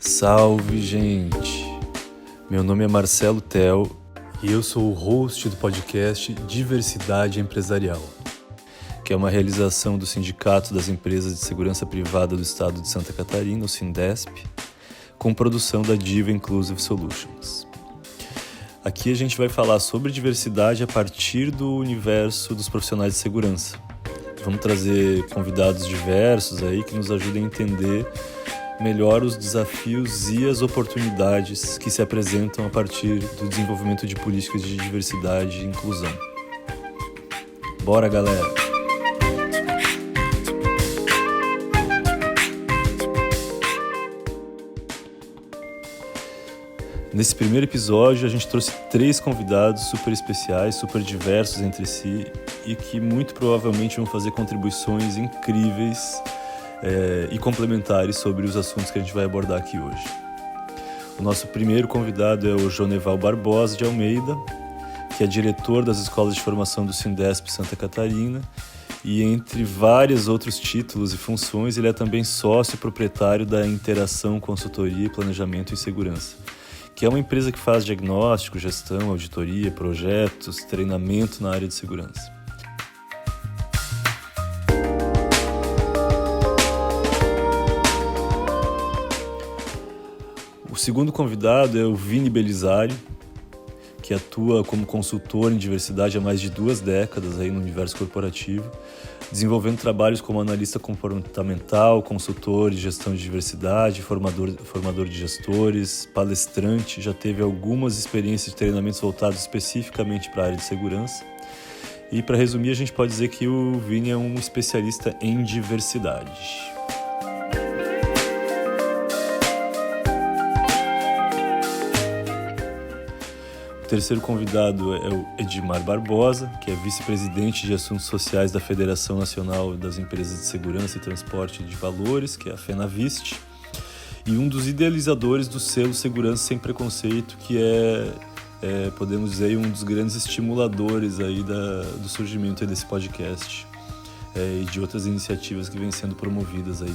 Salve, gente! Meu nome é Marcelo Tel e eu sou o host do podcast Diversidade Empresarial, que é uma realização do Sindicato das Empresas de Segurança Privada do Estado de Santa Catarina, o Sindesp, com produção da Diva Inclusive Solutions. Aqui a gente vai falar sobre diversidade a partir do universo dos profissionais de segurança. Vamos trazer convidados diversos aí que nos ajudem a entender melhor os desafios e as oportunidades que se apresentam a partir do desenvolvimento de políticas de diversidade e inclusão. Bora, galera! Nesse primeiro episódio, a gente trouxe 3 convidados super especiais, super diversos entre si e que muito provavelmente vão fazer contribuições incríveis e complementares sobre os assuntos que a gente vai abordar aqui hoje. O nosso primeiro convidado é o Joneval Barbosa de Almeida, que é diretor das escolas de formação do Sindesp Santa Catarina, e entre vários outros títulos e funções, ele é também sócio e proprietário da Interação Consultoria, Planejamento e Segurança, que é uma empresa que faz diagnóstico, gestão, auditoria, projetos, treinamento na área de segurança. O segundo convidado é o Vini Belisário, que atua como consultor em diversidade há mais de 2 décadas aí no universo corporativo, desenvolvendo trabalhos como analista comportamental, consultor de gestão de diversidade, formador de gestores, palestrante, já teve algumas experiências de treinamentos voltados especificamente para a área de segurança. E para resumir, a gente pode dizer que o Vini é um especialista em diversidade. O terceiro convidado é o Edmar Barbosa, que é vice-presidente de Assuntos Sociais da Federação Nacional das Empresas de Segurança e Transporte de Valores, que é a FENAVIST, e um dos idealizadores do selo Segurança Sem Preconceito, que podemos dizer, um dos grandes estimuladores aí do surgimento aí desse podcast e de outras iniciativas que vêm sendo promovidas aí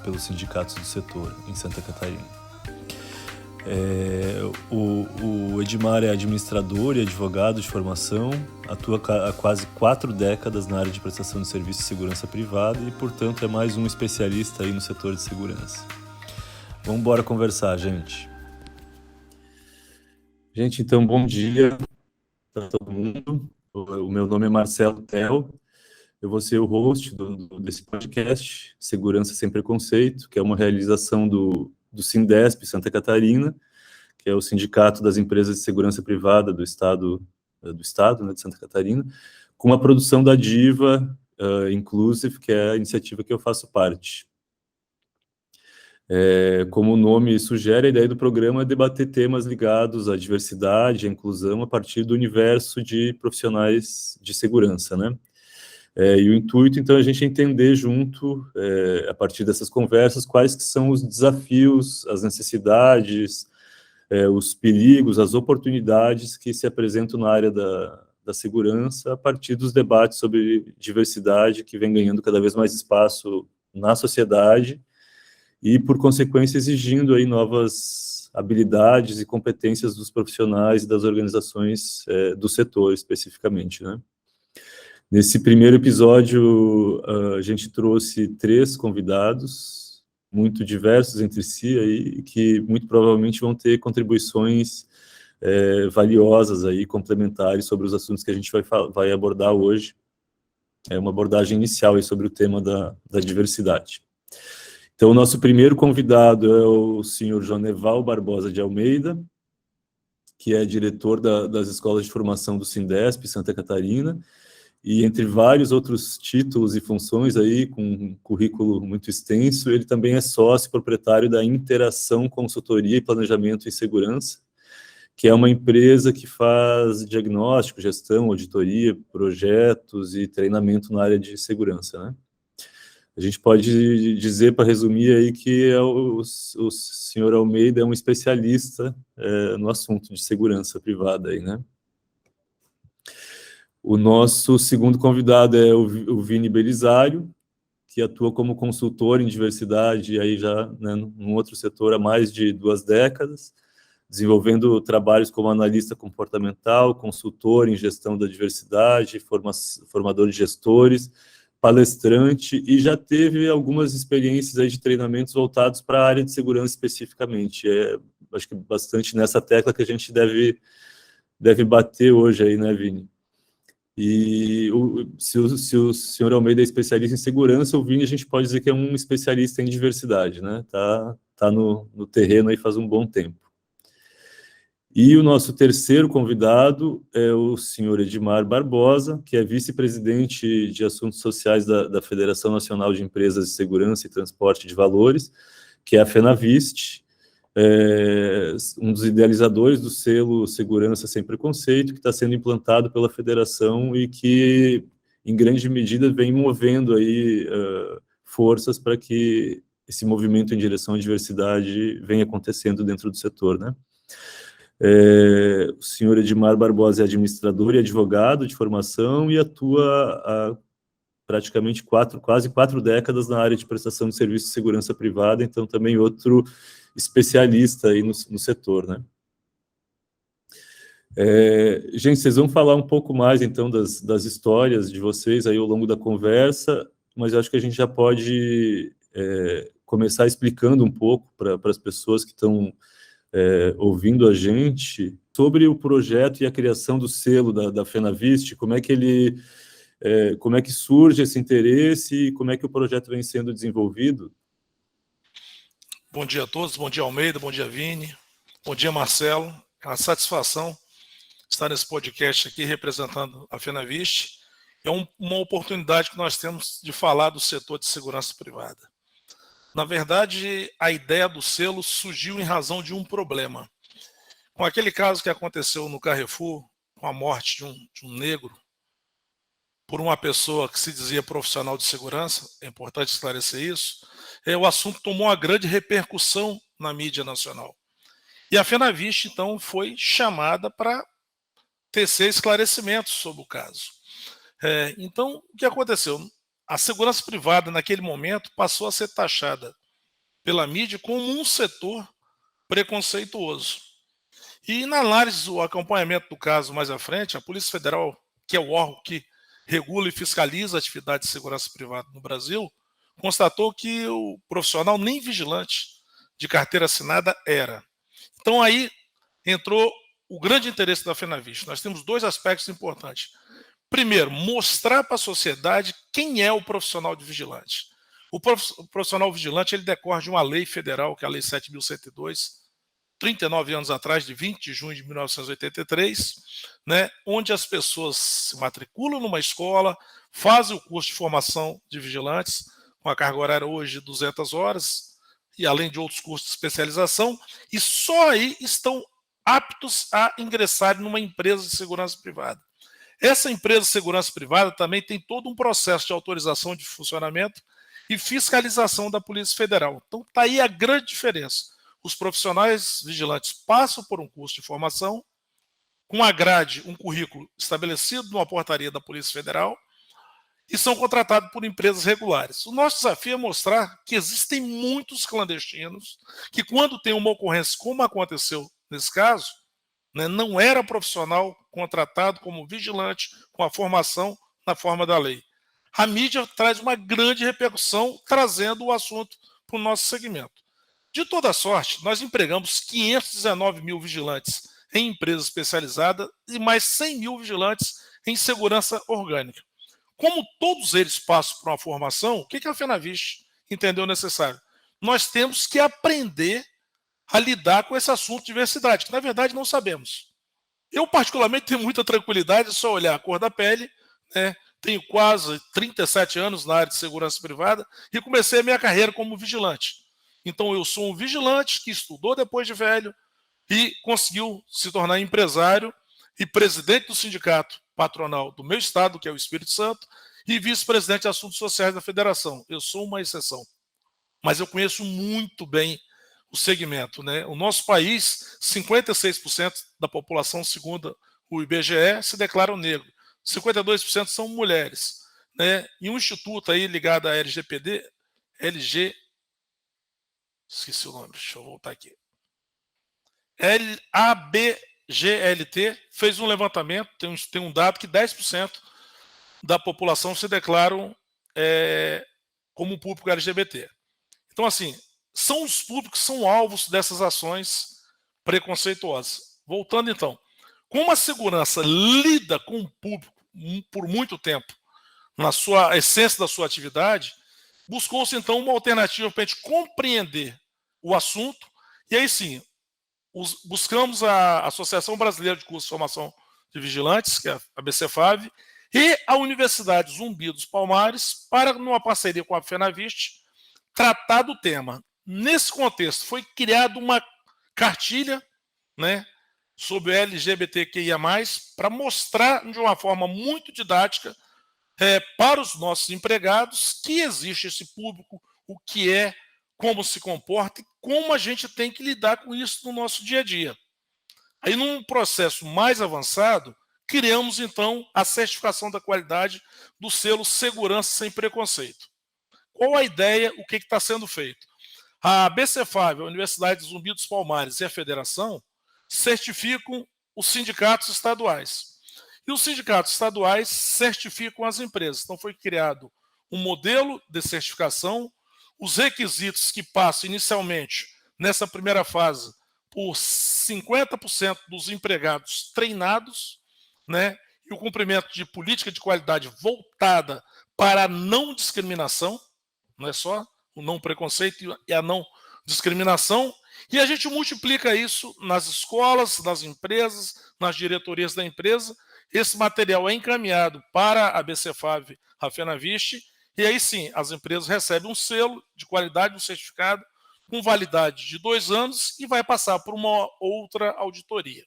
pelos sindicatos do setor em Santa Catarina. O Edmar é administrador e advogado de formação, atua há quase 4 décadas na área de prestação de serviços de segurança privada e, portanto, é mais um especialista aí no setor de segurança. Vamos embora conversar, gente. Gente, então, bom dia para todo mundo. O meu nome é Marcelo Tel, eu vou ser o host desse podcast, Segurança Sem Preconceito, que é uma realização do Sindesp Santa Catarina, que é o Sindicato das Empresas de Segurança Privada do Estado, né, de Santa Catarina, com a produção da Diva Inclusive, que é a iniciativa que eu faço parte. Como o nome sugere, a ideia do programa é debater temas ligados à diversidade, à inclusão, a partir do universo de profissionais de segurança, né? E o intuito, então, é a gente entender junto, a partir dessas conversas, quais que são os desafios, as necessidades, os perigos, as oportunidades que se apresentam na área da segurança a partir dos debates sobre diversidade que vem ganhando cada vez mais espaço na sociedade e, por consequência, exigindo aí novas habilidades e competências dos profissionais e das organizações do setor, especificamente, né? Nesse primeiro episódio, a gente trouxe 3 convidados, muito diversos entre si, aí, que muito provavelmente vão ter contribuições valiosas, aí, complementares sobre os assuntos que a gente vai abordar hoje. É uma abordagem inicial aí sobre o tema da diversidade. Então, o nosso primeiro convidado é o senhor Joneval Barbosa de Almeida, que é diretor das escolas de formação do Sindesp Santa Catarina, e entre vários outros títulos e funções aí, com um currículo muito extenso, ele também é sócio proprietário da Interação Consultoria e Planejamento em Segurança, que é uma empresa que faz diagnóstico, gestão, auditoria, projetos e treinamento na área de segurança, né? A gente pode dizer, para resumir aí, que o senhor Almeida é um especialista no assunto de segurança privada aí, né? O nosso segundo convidado é o Vini Belisário, que atua como consultor em diversidade, aí já, né, num outro setor há mais de 2 décadas, desenvolvendo trabalhos como analista comportamental, consultor em gestão da diversidade, formador de gestores, palestrante, e já teve algumas experiências aí de treinamentos voltados para a área de segurança especificamente. Acho que bastante nessa tecla que a gente deve bater hoje aí, né, Vini? E se o senhor Almeida é especialista em segurança, o Vini a gente pode dizer que é um especialista em diversidade, né? Tá no terreno aí faz um bom tempo. E o nosso terceiro convidado é o senhor Edmar Barbosa, que é vice-presidente de Assuntos Sociais da Federação Nacional de Empresas de Segurança e Transporte de Valores, que é a FENAVIST, um dos idealizadores do selo Segurança Sem Preconceito, que está sendo implantado pela federação e que, em grande medida, vem movendo aí forças para que esse movimento em direção à diversidade venha acontecendo dentro do setor, né? O senhor Edmar Barbosa é administrador e advogado de formação e atua há praticamente quase 4 décadas na área de prestação de serviços de segurança privada, então também outro especialista aí no setor, né? Gente, vocês vão falar um pouco mais, então, das histórias de vocês aí ao longo da conversa, mas eu acho que a gente já pode começar explicando um pouco para as pessoas que estão ouvindo a gente sobre o projeto e a criação do selo da FENAVIST, como é que surge esse interesse e como é que o projeto vem sendo desenvolvido. Bom dia a todos, bom dia Almeida, bom dia Vini, bom dia Marcelo. É uma satisfação estar nesse podcast aqui representando a FENAVIST. É uma oportunidade que nós temos de falar do setor de segurança privada. Na verdade, a ideia do selo surgiu em razão de um problema. Com aquele caso que aconteceu no Carrefour, com a morte de um negro, por uma pessoa que se dizia profissional de segurança, é importante esclarecer isso, o assunto tomou uma grande repercussão na mídia nacional. E a FENAVIST, então, foi chamada para tecer esclarecimentos sobre o caso. Então, o que aconteceu? A segurança privada, naquele momento, passou a ser taxada pela mídia como um setor preconceituoso. E na análise, o acompanhamento do caso mais à frente, a Polícia Federal, que é o órgão que regula e fiscaliza a atividade de segurança privada no Brasil, constatou que o profissional nem vigilante de carteira assinada era. Então aí entrou o grande interesse da FENAVIST. Nós temos 2 aspectos importantes. Primeiro, mostrar para a sociedade quem é o profissional de vigilante. O profissional vigilante ele decorre de uma lei federal, que é a Lei 7.102, 39 anos atrás, de 20 de junho de 1983, né, onde as pessoas se matriculam numa escola, fazem o curso de formação de vigilantes, com a carga horária hoje de 200 horas, e além de outros cursos de especialização, e só aí estão aptos a ingressar numa empresa de segurança privada. Essa empresa de segurança privada também tem todo um processo de autorização de funcionamento e fiscalização da Polícia Federal. Então está aí a grande diferença. Os profissionais vigilantes passam por um curso de formação, com a grade, um currículo estabelecido numa portaria da Polícia Federal, e são contratados por empresas regulares. O nosso desafio é mostrar que existem muitos clandestinos que, quando tem uma ocorrência, como aconteceu nesse caso, né, não era profissional contratado como vigilante com a formação na forma da lei. A mídia traz uma grande repercussão, trazendo o assunto para o nosso segmento. De toda sorte, nós empregamos 519 mil vigilantes em empresas especializadas e mais 100 mil vigilantes em segurança orgânica. Como todos eles passam por uma formação, o que a FENAVIST entendeu necessário? Nós temos que aprender a lidar com esse assunto de diversidade, que na verdade não sabemos. Eu, particularmente, tenho muita tranquilidade, é só olhar a cor da pele, né? Tenho quase 37 anos na área de segurança privada e comecei a minha carreira como vigilante. Então, eu sou um vigilante que estudou depois de velho e conseguiu se tornar empresário e presidente do sindicato patronal do meu estado, que é o Espírito Santo, e vice-presidente de Assuntos Sociais da Federação. Eu sou uma exceção, mas eu conheço muito bem o segmento, né? O nosso país, 56% da população, segundo o IBGE, se declaram negro. 52% são mulheres. né, e um instituto aí ligado à LGPD, esqueci o nome, deixa eu voltar aqui. ABGLT fez um levantamento, tem um dado que 10% da população se declaram como público LGBT. Então, assim, são os públicos que são alvos dessas ações preconceituosas. Voltando, então, como a segurança lida com o público por muito tempo, na sua essência da sua atividade, buscou-se, então, uma alternativa para a gente compreender o assunto, e aí sim, buscamos a Associação Brasileira de Cursos de Formação de Vigilantes, que é a BCFAV, e a Universidade Zumbi dos Palmares, para, numa parceria com a FENAVIST, tratar do tema. Nesse contexto, foi criada uma cartilha, né, sobre LGBTQIA+, para mostrar de uma forma muito didática para os nossos empregados que existe esse público, o que é, como se comporta e como a gente tem que lidar com isso no nosso dia a dia. Aí, num processo mais avançado, criamos, então, a certificação da qualidade do selo Segurança Sem Preconceito. Qual a ideia, o que está sendo feito? A BCFAV, a Universidade Zumbi dos Palmares e a Federação certificam os sindicatos estaduais. E os sindicatos estaduais certificam as empresas. Então, foi criado um modelo de certificação, os requisitos que passam inicialmente, nessa primeira fase, por 50% dos empregados treinados, né, e o cumprimento de política de qualidade voltada para a não discriminação, não é só o não preconceito e a não discriminação, e a gente multiplica isso nas escolas, nas empresas, nas diretorias da empresa. Esse material é encaminhado para a BCFAV, a FENAVIST, e aí sim, as empresas recebem um selo de qualidade, um certificado, com validade de 2 anos e vai passar por uma outra auditoria.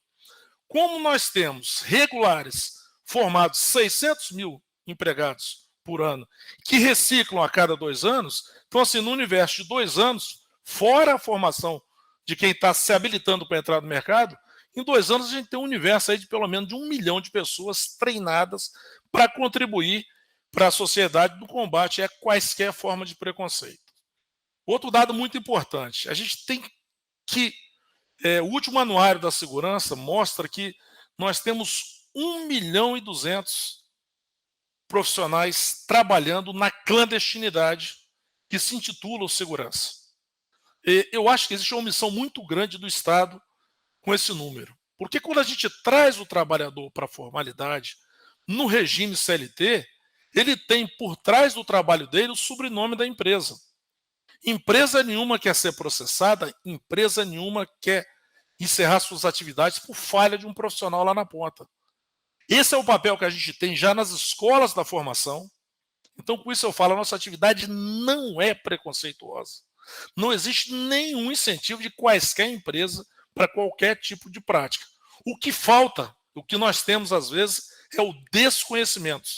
Como nós temos regulares formados 600 mil empregados por ano, que reciclam a cada 2 anos, então assim, no universo de 2 anos, fora a formação de quem está se habilitando para entrar no mercado, em 2 anos a gente tem um universo aí de pelo menos de 1 milhão de pessoas treinadas para contribuir para a sociedade no combate a quaisquer formas de preconceito. Outro dado muito importante, a gente tem que, o último anuário da segurança mostra que nós temos 1.200.000 profissionais trabalhando na clandestinidade, que se intitula segurança. Eu acho que existe uma omissão muito grande do Estado com esse número. Porque quando a gente traz o trabalhador para a formalidade, no regime CLT, ele tem por trás do trabalho dele o sobrenome da empresa. Empresa nenhuma quer ser processada, empresa nenhuma quer encerrar suas atividades por falha de um profissional lá na ponta. Esse é o papel que a gente tem já nas escolas da formação. Então, com isso eu falo, a nossa atividade não é preconceituosa. Não existe nenhum incentivo de quaisquer empresa para qualquer tipo de prática. O que falta, o que nós temos às vezes, é o desconhecimento.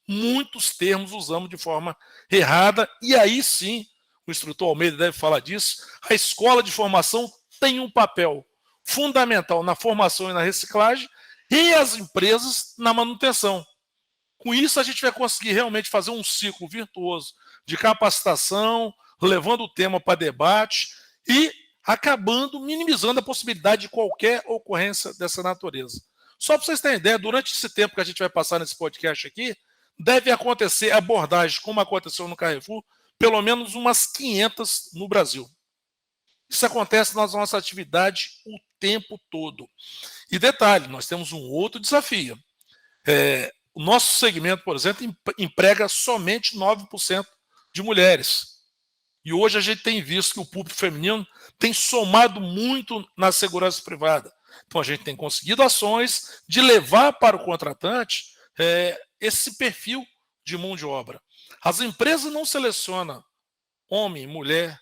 Muitos termos usamos de forma errada, e aí sim, o instrutor Almeida deve falar disso, a escola de formação tem um papel fundamental na formação e na reciclagem, e as empresas na manutenção. Com isso, a gente vai conseguir realmente fazer um ciclo virtuoso de capacitação, levando o tema para debate e acabando minimizando a possibilidade de qualquer ocorrência dessa natureza. Só para vocês terem ideia, durante esse tempo que a gente vai passar nesse podcast aqui, deve acontecer abordagem, como aconteceu no Carrefour, pelo menos umas 500 no Brasil. Isso acontece na nossa atividade o tempo todo. E detalhe, nós temos um outro desafio. O nosso segmento, por exemplo, emprega somente 9% de mulheres. E hoje a gente tem visto que o público feminino tem somado muito na segurança privada. Então a gente tem conseguido ações de levar para o contratante esse perfil de mão de obra. As empresas não selecionam homem, mulher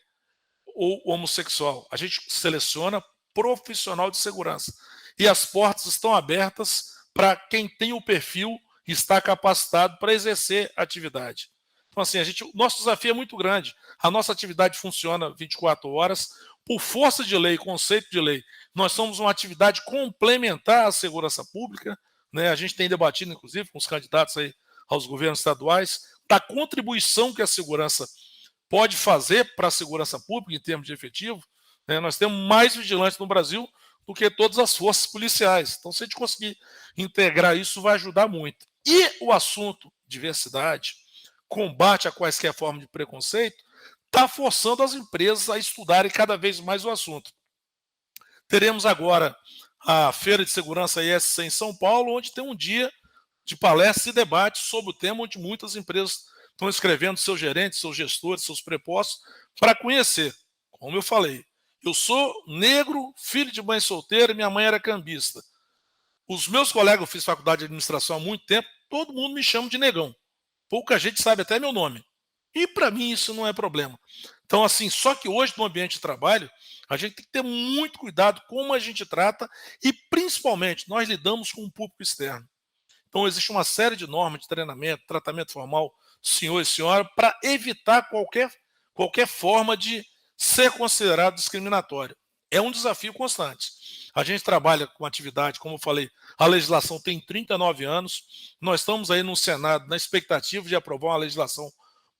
ou homossexual. A gente seleciona profissional de segurança. E as portas estão abertas para quem tem o perfil e está capacitado para exercer a atividade. Então, assim, o nosso desafio é muito grande. A nossa atividade funciona 24 horas. Por força de lei, conceito de lei, nós somos uma atividade complementar à segurança pública. Né? A gente tem debatido, inclusive, com os candidatos aí aos governos estaduais, da contribuição que a segurança pode fazer para a segurança pública em termos de efetivo, né? Nós temos mais vigilantes no Brasil do que todas as forças policiais. Então, se a gente conseguir integrar isso, vai ajudar muito. E o assunto diversidade, combate a quaisquer formas de preconceito, está forçando as empresas a estudarem cada vez mais o assunto. Teremos agora a Feira de Segurança ISC em São Paulo, onde tem um dia de palestras e debates sobre o tema, onde muitas empresas estão escrevendo seus gerentes, seus gestores, seus prepostos, para conhecer. Como eu falei, eu sou negro, filho de mãe solteira, minha mãe era cambista. Os meus colegas, eu fiz faculdade de administração há muito tempo, todo mundo me chama de negão. Pouca gente sabe até meu nome. E para mim isso não é problema. Então, assim, só que hoje no ambiente de trabalho, a gente tem que ter muito cuidado como a gente trata e, principalmente, nós lidamos com um público externo. Então, existe uma série de normas de treinamento, tratamento formal, senhor e senhora, para evitar qualquer forma de ser considerado discriminatório. É um desafio constante. A gente trabalha com atividade, como eu falei, a legislação tem 39 anos, nós estamos aí no Senado na expectativa de aprovar uma legislação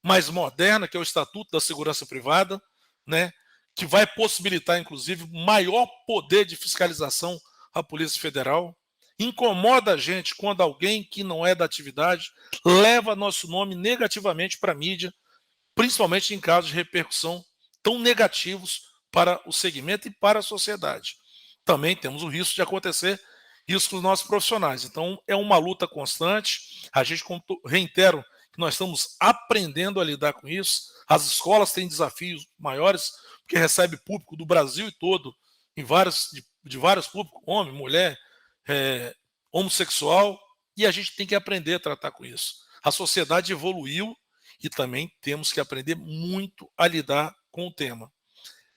mais moderna, que é o Estatuto da Segurança Privada, né, que vai possibilitar, inclusive, maior poder de fiscalização à Polícia Federal. Incomoda a gente quando alguém que não é da atividade leva nosso nome negativamente para a mídia, principalmente em casos de repercussão tão negativos para o segmento e para a sociedade. Também temos o risco de acontecer isso com os nossos profissionais. Então, é uma luta constante. A gente, reitero, que nós estamos aprendendo a lidar com isso. As escolas têm desafios maiores, porque recebe público do Brasil e todo, de vários públicos, homem, mulher, homossexual, e a gente tem que aprender a tratar com isso. A sociedade evoluiu e também temos que aprender muito a lidar com o tema.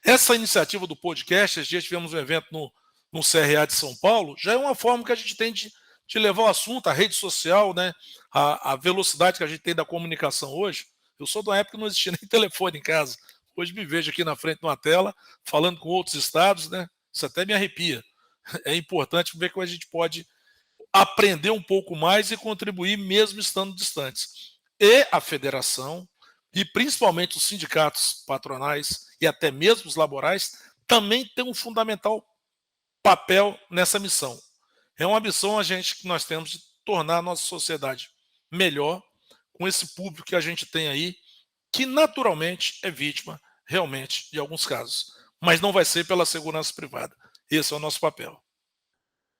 Essa iniciativa do podcast, esses dias tivemos um evento no CRA de São Paulo, já é uma forma que a gente tem de levar o assunto, a rede social, né? A velocidade que a gente tem da comunicação hoje. Eu sou da época que não existia nem telefone em casa. Hoje me vejo aqui na frente de uma tela, falando com outros estados, né? Isso até me arrepia. É importante ver como a gente pode aprender um pouco mais e contribuir mesmo estando distantes. E a federação, e principalmente os sindicatos patronais e até mesmo os laborais, também tem um fundamental papel nessa missão. É uma missão que nós temos de tornar a nossa sociedade melhor com esse público que a gente tem aí, que naturalmente é vítima, realmente, de alguns casos. Mas não vai ser pela segurança privada. Esse é o nosso papel.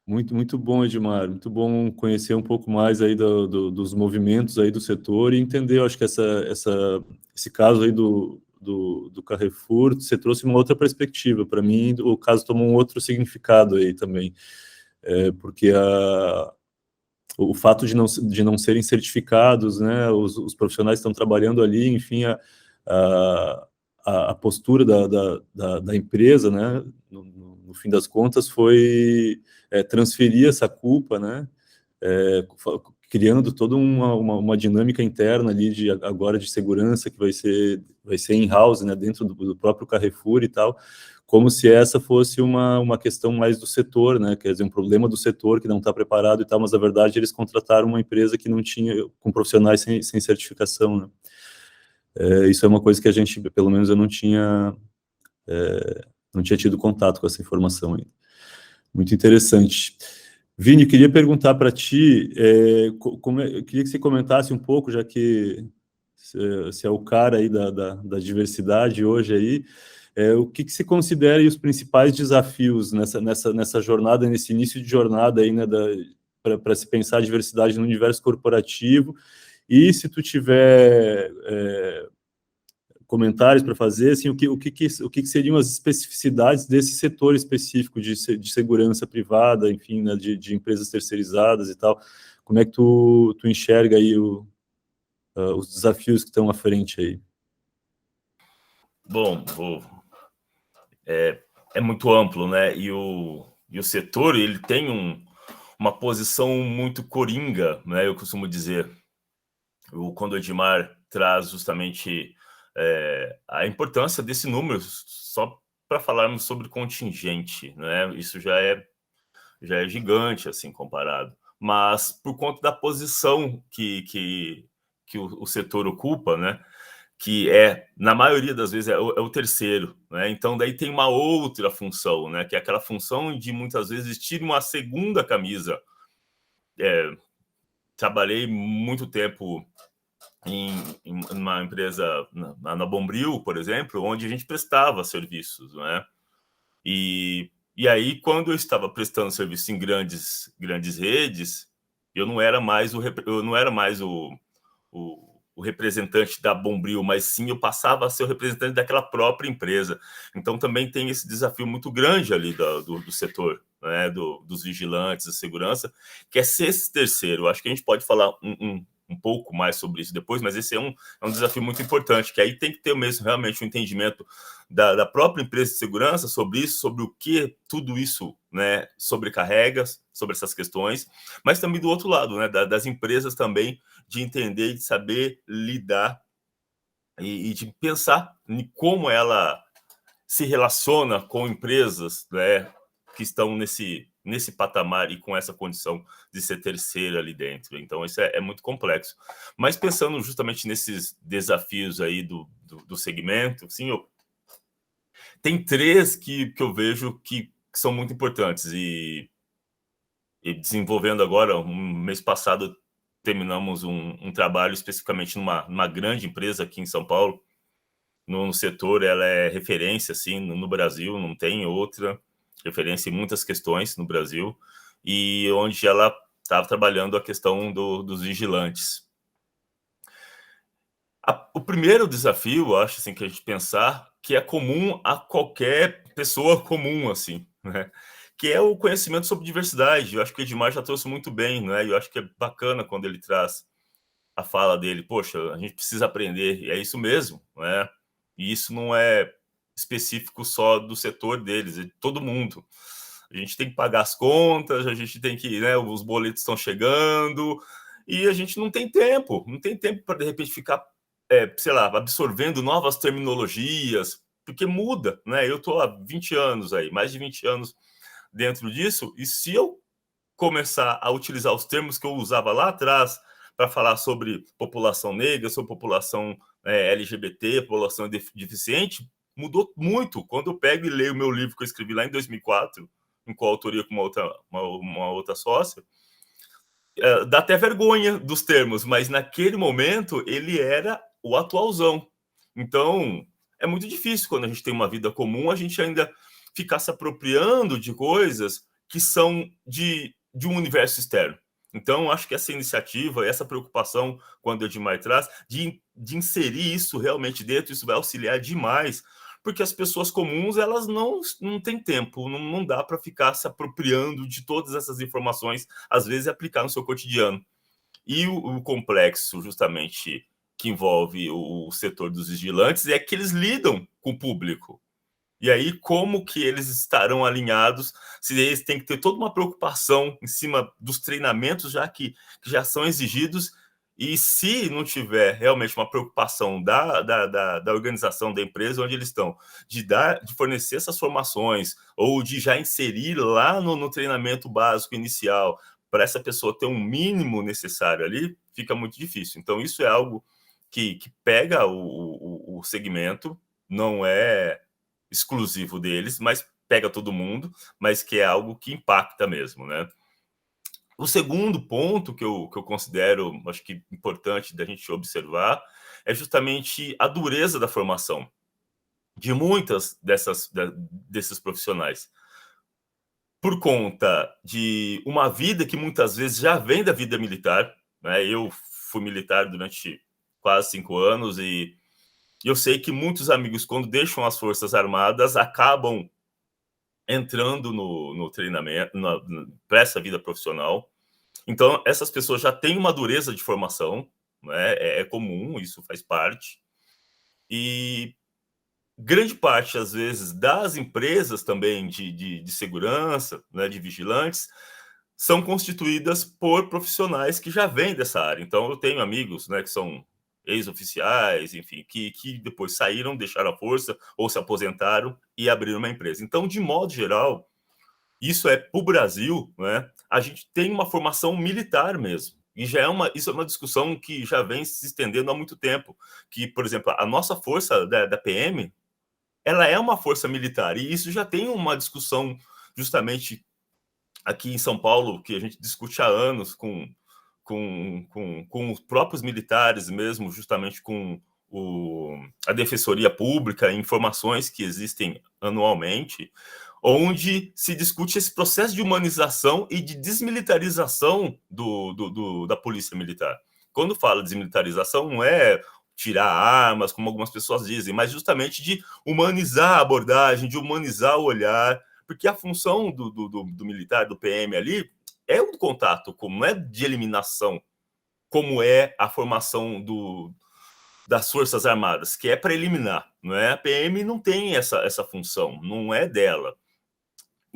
Muito, muito bom, Edmar. Muito bom conhecer um pouco mais aí dos movimentos aí do setor e entender, eu acho que esse caso aí do Carrefour, você trouxe uma outra perspectiva. Para mim, o caso tomou um outro significado aí também, porque o fato de não serem certificados, né, os profissionais estão trabalhando ali, enfim, a postura da empresa, né, no fim das contas, foi transferir essa culpa, né, criando toda uma dinâmica interna ali agora de segurança que vai ser in-house, né, dentro do próprio Carrefour e tal, como se essa fosse uma questão mais do setor, né, quer dizer, um problema do setor que não está preparado e tal, mas na verdade eles contrataram uma empresa que não tinha, com profissionais sem certificação, né. Isso é uma coisa que a gente, pelo menos eu não tinha tido contato com essa informação ainda. Muito interessante. Vini, queria perguntar para ti, eu queria que você comentasse um pouco, já que você é o cara aí da diversidade hoje aí, o que você considera aí os principais desafios nessa jornada, nesse início de jornada aí, né, para se pensar a diversidade no universo corporativo, e se tu tiver comentários para fazer, assim, o que seriam as especificidades desse setor específico de segurança privada, enfim, né, de empresas terceirizadas e tal, como é que tu enxerga aí os desafios que estão à frente aí? Bom, é muito amplo, né, e o setor, ele tem uma posição muito coringa, né, eu costumo dizer, quando o Edmar traz justamente a importância desse número, só para falarmos sobre contingente, né? Isso já é gigante, assim, comparado. Mas por conta da posição que que o setor ocupa, né? Que é, na maioria das vezes, é o terceiro, né? Então, daí tem uma outra função, né? Que é aquela função de, muitas vezes, vestir uma segunda camisa. Trabalhei muito tempo em uma empresa, na Bombril, por exemplo, onde a gente prestava serviços, né? E aí, quando eu estava prestando serviço em grandes redes, eu não era mais o representante da Bombril, mas sim eu passava a ser o representante daquela própria empresa. Então também tem esse desafio muito grande ali do setor, né, dos vigilantes, da segurança, que é ser esse terceiro. Acho que a gente pode falar um pouco mais sobre isso depois, mas esse é um desafio muito importante, que aí tem que ter mesmo realmente um entendimento da própria empresa de segurança sobre isso, sobre o que tudo isso, né, sobrecarrega, sobre essas questões, mas também do outro lado, né, das empresas também, de entender e de saber lidar e de pensar em como ela se relaciona com empresas, né, que estão nesse patamar e com essa condição de ser terceira ali dentro. Então, isso é muito complexo. Mas pensando justamente nesses desafios aí do segmento, sim, tem 3 que eu vejo que são muito importantes. E desenvolvendo agora, mês passado, terminamos um trabalho especificamente numa grande empresa aqui em São Paulo, no setor. Ela é referência assim, no Brasil, não tem outra referência em muitas questões no Brasil, e onde ela estava trabalhando a questão dos vigilantes. O primeiro desafio, eu acho assim, que a gente pensar, que é comum a qualquer pessoa comum, assim, né? Que é o conhecimento sobre diversidade. Eu acho que o Edmar já trouxe muito bem, né? Eu acho que é bacana quando ele traz a fala dele. Poxa, a gente precisa aprender, e é isso mesmo, né? E isso não é específico só do setor deles, é de todo mundo. A gente tem que pagar as contas, a gente tem que, né? Os boletos estão chegando, e a gente não tem tempo para, de repente, ficar, sei lá, absorvendo novas terminologias, porque muda, né? Eu estou há 20 anos aí, mais de 20 anos dentro disso, e se eu começar a utilizar os termos que eu usava lá atrás para falar sobre população negra, sobre população LGBT, população deficiente, mudou muito. Quando eu pego e leio o meu livro que eu escrevi lá em 2004, em coautoria com uma outra sócia, dá até vergonha dos termos, mas naquele momento ele era o atualzão. Então, é muito difícil quando a gente tem uma vida comum, a gente ainda ficar se apropriando de coisas que são de um universo externo. Então, acho que essa iniciativa, essa preocupação, quando o Edmar traz, de inserir isso realmente dentro, isso vai auxiliar demais, porque as pessoas comuns, elas não têm tempo, não dá para ficar se apropriando de todas essas informações, às vezes, aplicar no seu cotidiano. E o complexo, justamente, que envolve o setor dos vigilantes, é que eles lidam com o público. E aí, como que eles estarão alinhados, se eles têm que ter toda uma preocupação em cima dos treinamentos já que já são exigidos, e se não tiver realmente uma preocupação da organização da empresa onde eles estão, de fornecer essas formações, ou de já inserir lá no treinamento básico inicial, para essa pessoa ter um mínimo necessário ali, fica muito difícil. Então, isso é algo que pega o segmento, não é exclusivo deles, mas pega todo mundo, mas que é algo que impacta mesmo, né? O segundo ponto que eu considero, acho que importante da gente observar, é justamente a dureza da formação de muitas desses profissionais, por conta de uma vida que muitas vezes já vem da vida militar, né? Eu fui militar durante quase 5 anos e eu sei que muitos amigos, quando deixam as Forças Armadas, acabam entrando no treinamento, para essa vida profissional. Então, essas pessoas já têm uma dureza de formação, né? É comum, isso faz parte. E grande parte, às vezes, das empresas também de segurança, né, de vigilantes, são constituídas por profissionais que já vêm dessa área. Então, eu tenho amigos, né, que são ex-oficiais, enfim, que depois saíram, deixaram a força ou se aposentaram e abriram uma empresa. Então, de modo geral, isso é para o Brasil, né? A gente tem uma formação militar mesmo. E isso é uma discussão que já vem se estendendo há muito tempo. Que, por exemplo, a nossa força da PM, ela é uma força militar. E isso já tem uma discussão justamente aqui em São Paulo, que a gente discute há anos com os próprios militares mesmo, justamente com a Defensoria Pública, informações que existem anualmente, onde se discute esse processo de humanização e de desmilitarização da Polícia Militar. Quando fala de desmilitarização, não é tirar armas, como algumas pessoas dizem, mas justamente de humanizar a abordagem, de humanizar o olhar, porque a função do militar, do PM ali, é o contato, como não é de eliminação, como é a formação das Forças Armadas, que é para eliminar, não é? A PM não tem essa função, não é dela.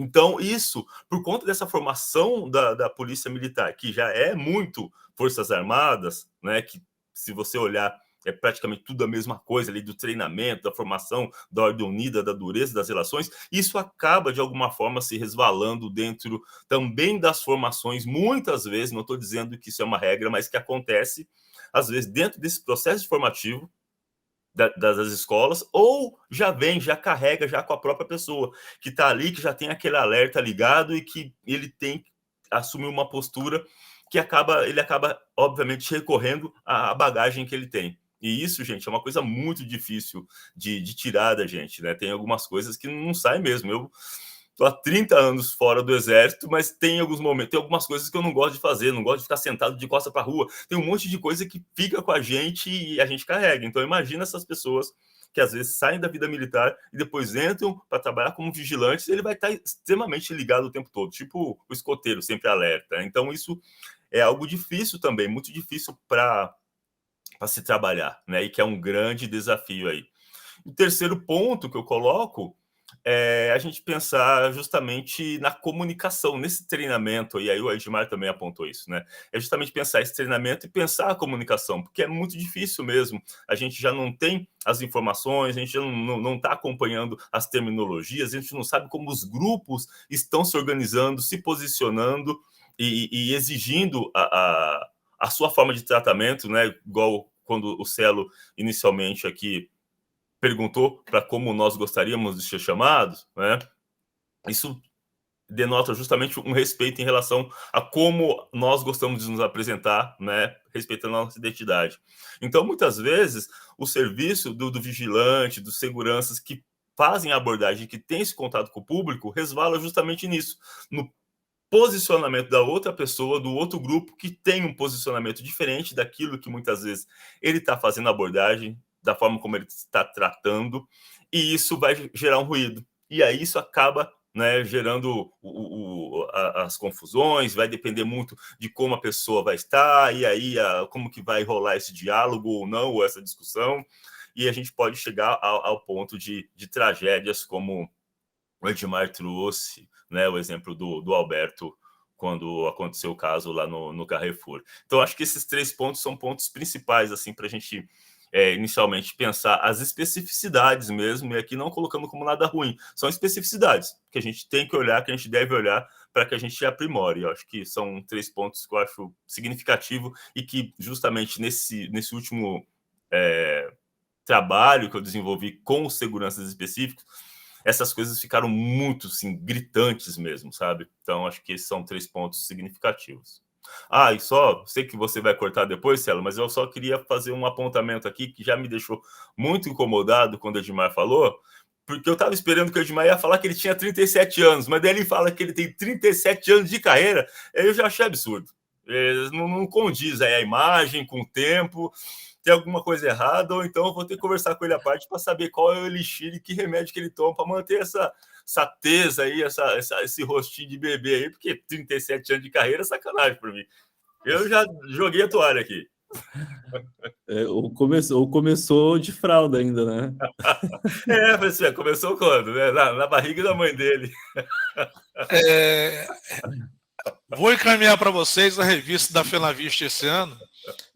Então, isso, por conta dessa formação da Polícia Militar, que já é muito Forças Armadas, né, que se você olhar, é praticamente tudo a mesma coisa ali, do treinamento, da formação, da ordem unida, da dureza das relações, isso acaba, de alguma forma, se resvalando dentro também das formações, muitas vezes, não estou dizendo que isso é uma regra, mas que acontece, às vezes, dentro desse processo formativo, das escolas, ou já carrega já com a própria pessoa, que está ali, que já tem aquele alerta ligado e que ele tem que assumir uma postura que ele acaba, obviamente, recorrendo à bagagem que ele tem. E isso, gente, é uma coisa muito difícil de tirar da gente, né? Tem algumas coisas que não saem mesmo. Eu estou há 30 anos fora do exército, mas tem alguns momentos, tem algumas coisas que eu não gosto de fazer, não gosto de ficar sentado de costa para a rua. Tem um monte de coisa que fica com a gente e a gente carrega. Então, imagina essas pessoas que às vezes saem da vida militar e depois entram para trabalhar como vigilantes, ele vai estar extremamente ligado o tempo todo, tipo o escoteiro, sempre alerta. Então, isso é algo difícil também, muito difícil para se trabalhar, né? E que é um grande desafio aí. O terceiro ponto que eu coloco é a gente pensar justamente na comunicação, nesse treinamento, e aí o Edmar também apontou isso, né? É justamente pensar esse treinamento e pensar a comunicação, porque é muito difícil mesmo. A gente já não tem as informações, a gente já não está acompanhando as terminologias, a gente não sabe como os grupos estão se organizando, se posicionando e exigindo a sua forma de tratamento, né? Igual quando o Celo inicialmente aqui perguntou para como nós gostaríamos de ser chamados, né? Isso denota justamente um respeito em relação a como nós gostamos de nos apresentar, né? Respeitando a nossa identidade. Então, muitas vezes, o serviço do vigilante, dos seguranças que fazem a abordagem, que tem esse contato com o público, resvala justamente nisso, no posicionamento da outra pessoa, do outro grupo, que tem um posicionamento diferente daquilo que muitas vezes ele está fazendo a abordagem, da forma como ele está tratando, e isso vai gerar um ruído. E aí isso acaba, né, gerando as confusões, vai depender muito de como a pessoa vai estar, e aí como que vai rolar esse diálogo ou não, ou essa discussão, e a gente pode chegar ao ponto de tragédias como o Edmar trouxe, né, o exemplo do Alberto, quando aconteceu o caso lá no Carrefour. Então, acho que esses 3 pontos são pontos principais, assim, para a gente inicialmente pensar as especificidades mesmo, e aqui não colocando como nada ruim, são especificidades que a gente tem que olhar, que a gente deve olhar para que a gente aprimore. Eu acho que são 3 pontos que eu acho significativo e que justamente nesse último trabalho que eu desenvolvi com os seguranças específicos, essas coisas ficaram muito, assim, gritantes mesmo, sabe? Então, acho que esses são 3 pontos significativos. E só, sei que você vai cortar depois, Celo, mas eu só queria fazer um apontamento aqui que já me deixou muito incomodado quando o Edmar falou, porque eu estava esperando que o Edmar ia falar que ele tinha 37 anos, mas daí ele fala que ele tem 37 anos de carreira, eu já achei absurdo. Não condiz aí a imagem com o tempo, tem alguma coisa errada, ou então eu vou ter que conversar com ele à parte para saber qual é o elixir e que remédio que ele toma para manter essa tesa aí, esse rostinho de bebê aí, porque 37 anos de carreira é sacanagem para mim. Eu já joguei a toalha aqui. Ou começou de fralda ainda, né? Você começou quando? Né? Na barriga da mãe dele. Vou encaminhar para vocês a revista da FenaViste esse ano,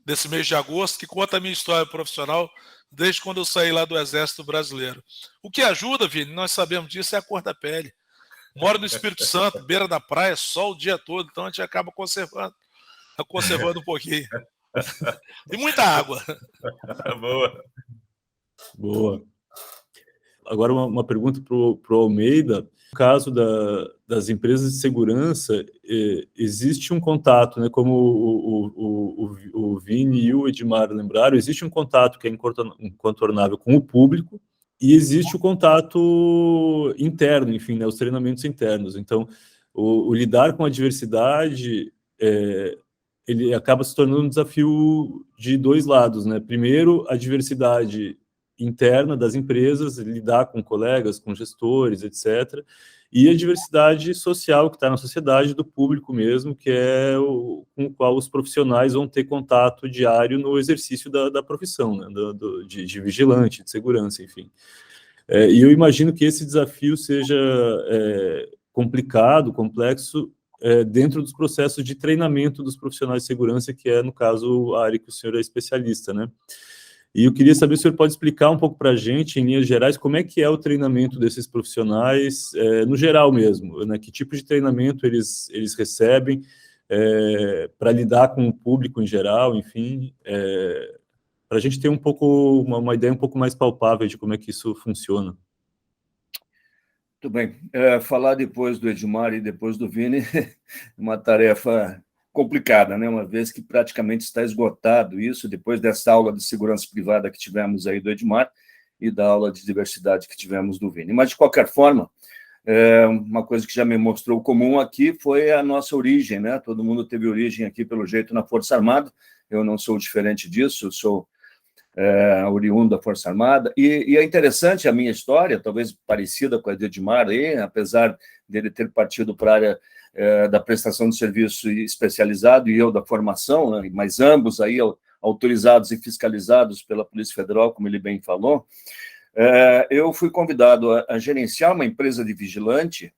desse mês de agosto, que conta a minha história profissional desde quando eu saí lá do Exército Brasileiro. O que ajuda, Vini, nós sabemos disso, é a cor da pele. Moro no Espírito Santo, beira da praia, sol o dia todo, então a gente acaba conservando Está conservando um pouquinho. E muita água. Boa. Boa. Agora, uma pergunta para o Almeida. No caso das empresas de segurança, existe um contato, né, como o Vini e o Edmar lembraram, existe um contato que é incontornável com o público, e existe o contato interno, enfim, né, os treinamentos internos. Então, o lidar com a diversidade, ele acaba se tornando um desafio de dois lados, né? Primeiro, a diversidade interna das empresas, lidar com colegas, com gestores, etc., e a diversidade social que está na sociedade, do público mesmo, que é com o qual os profissionais vão ter contato diário no exercício da profissão, né? de vigilante, de segurança, enfim. E eu imagino que esse desafio seja complicado, complexo, dentro dos processos de treinamento dos profissionais de segurança, que é, no caso, a área que o senhor é especialista, né? E eu queria saber se o senhor pode explicar um pouco para a gente, em linhas gerais, como é que é o treinamento desses profissionais, no geral mesmo, né? Que tipo de treinamento eles recebem para lidar com o público em geral, enfim, para a gente ter uma ideia um pouco mais palpável de como é que isso funciona. Muito bem. Falar depois do Edmar e depois do Vini é uma tarefa complicada, né? Uma vez que praticamente está esgotado isso, depois dessa aula de segurança privada que tivemos aí do Edmar e da aula de diversidade que tivemos do Vini. Mas, de qualquer forma, uma coisa que já me mostrou comum aqui foi a nossa origem, né? Todo mundo teve origem aqui, pelo jeito, na Força Armada. Eu não sou diferente disso, eu sou oriundo da Força Armada, e é interessante a minha história, talvez parecida com a de Edmar, apesar dele ter partido para a área da prestação de serviço especializado e eu da formação, né, mas ambos aí autorizados e fiscalizados pela Polícia Federal, como ele bem falou. Eu fui convidado a gerenciar uma empresa de vigilante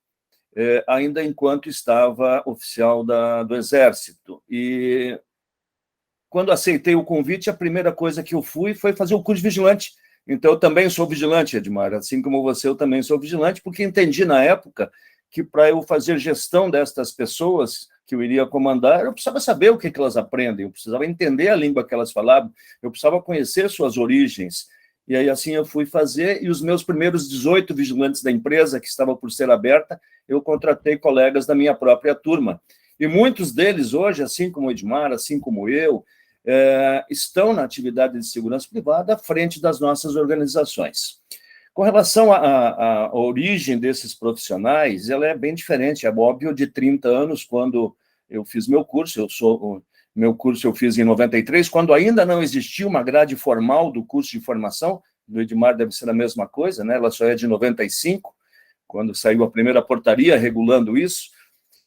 ainda enquanto estava oficial do Exército, e quando aceitei o convite, a primeira coisa que eu fui foi fazer o curso de vigilante. Então, eu também sou vigilante, Edmar, assim como você, eu também sou vigilante, porque entendi na época que para eu fazer gestão destas pessoas que eu iria comandar, eu precisava saber o que elas aprendem, eu precisava entender a língua que elas falavam, eu precisava conhecer suas origens. E aí, assim, eu fui fazer, e os meus primeiros 18 vigilantes da empresa, que estava por ser aberta, eu contratei colegas da minha própria turma. E muitos deles hoje, assim como o Edmar, assim como eu, estão na atividade de segurança privada à frente das nossas organizações. Com relação à origem desses profissionais, ela é bem diferente. É óbvio, de 30 anos, quando eu fiz meu curso, meu curso eu fiz em 93, quando ainda não existia uma grade formal do curso de formação. Do Edmar deve ser a mesma coisa, né? Ela só é de 95, quando saiu a primeira portaria regulando isso.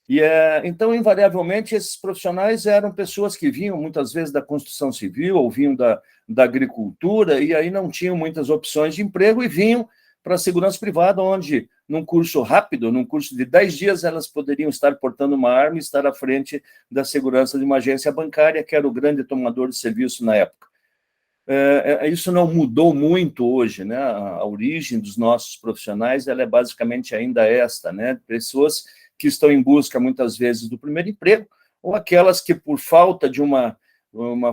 E, então, invariavelmente, esses profissionais eram pessoas que vinham, muitas vezes, da construção civil ou vinham da agricultura, e aí não tinham muitas opções de emprego e vinham para a segurança privada, onde, num curso rápido, num curso de 10 dias, elas poderiam estar portando uma arma e estar à frente da segurança de uma agência bancária, que era o grande tomador de serviço na época. Isso não mudou muito hoje, né? A origem dos nossos profissionais, ela é basicamente ainda esta, né? Pessoas que estão em busca, muitas vezes, do primeiro emprego, ou aquelas que, por falta de uma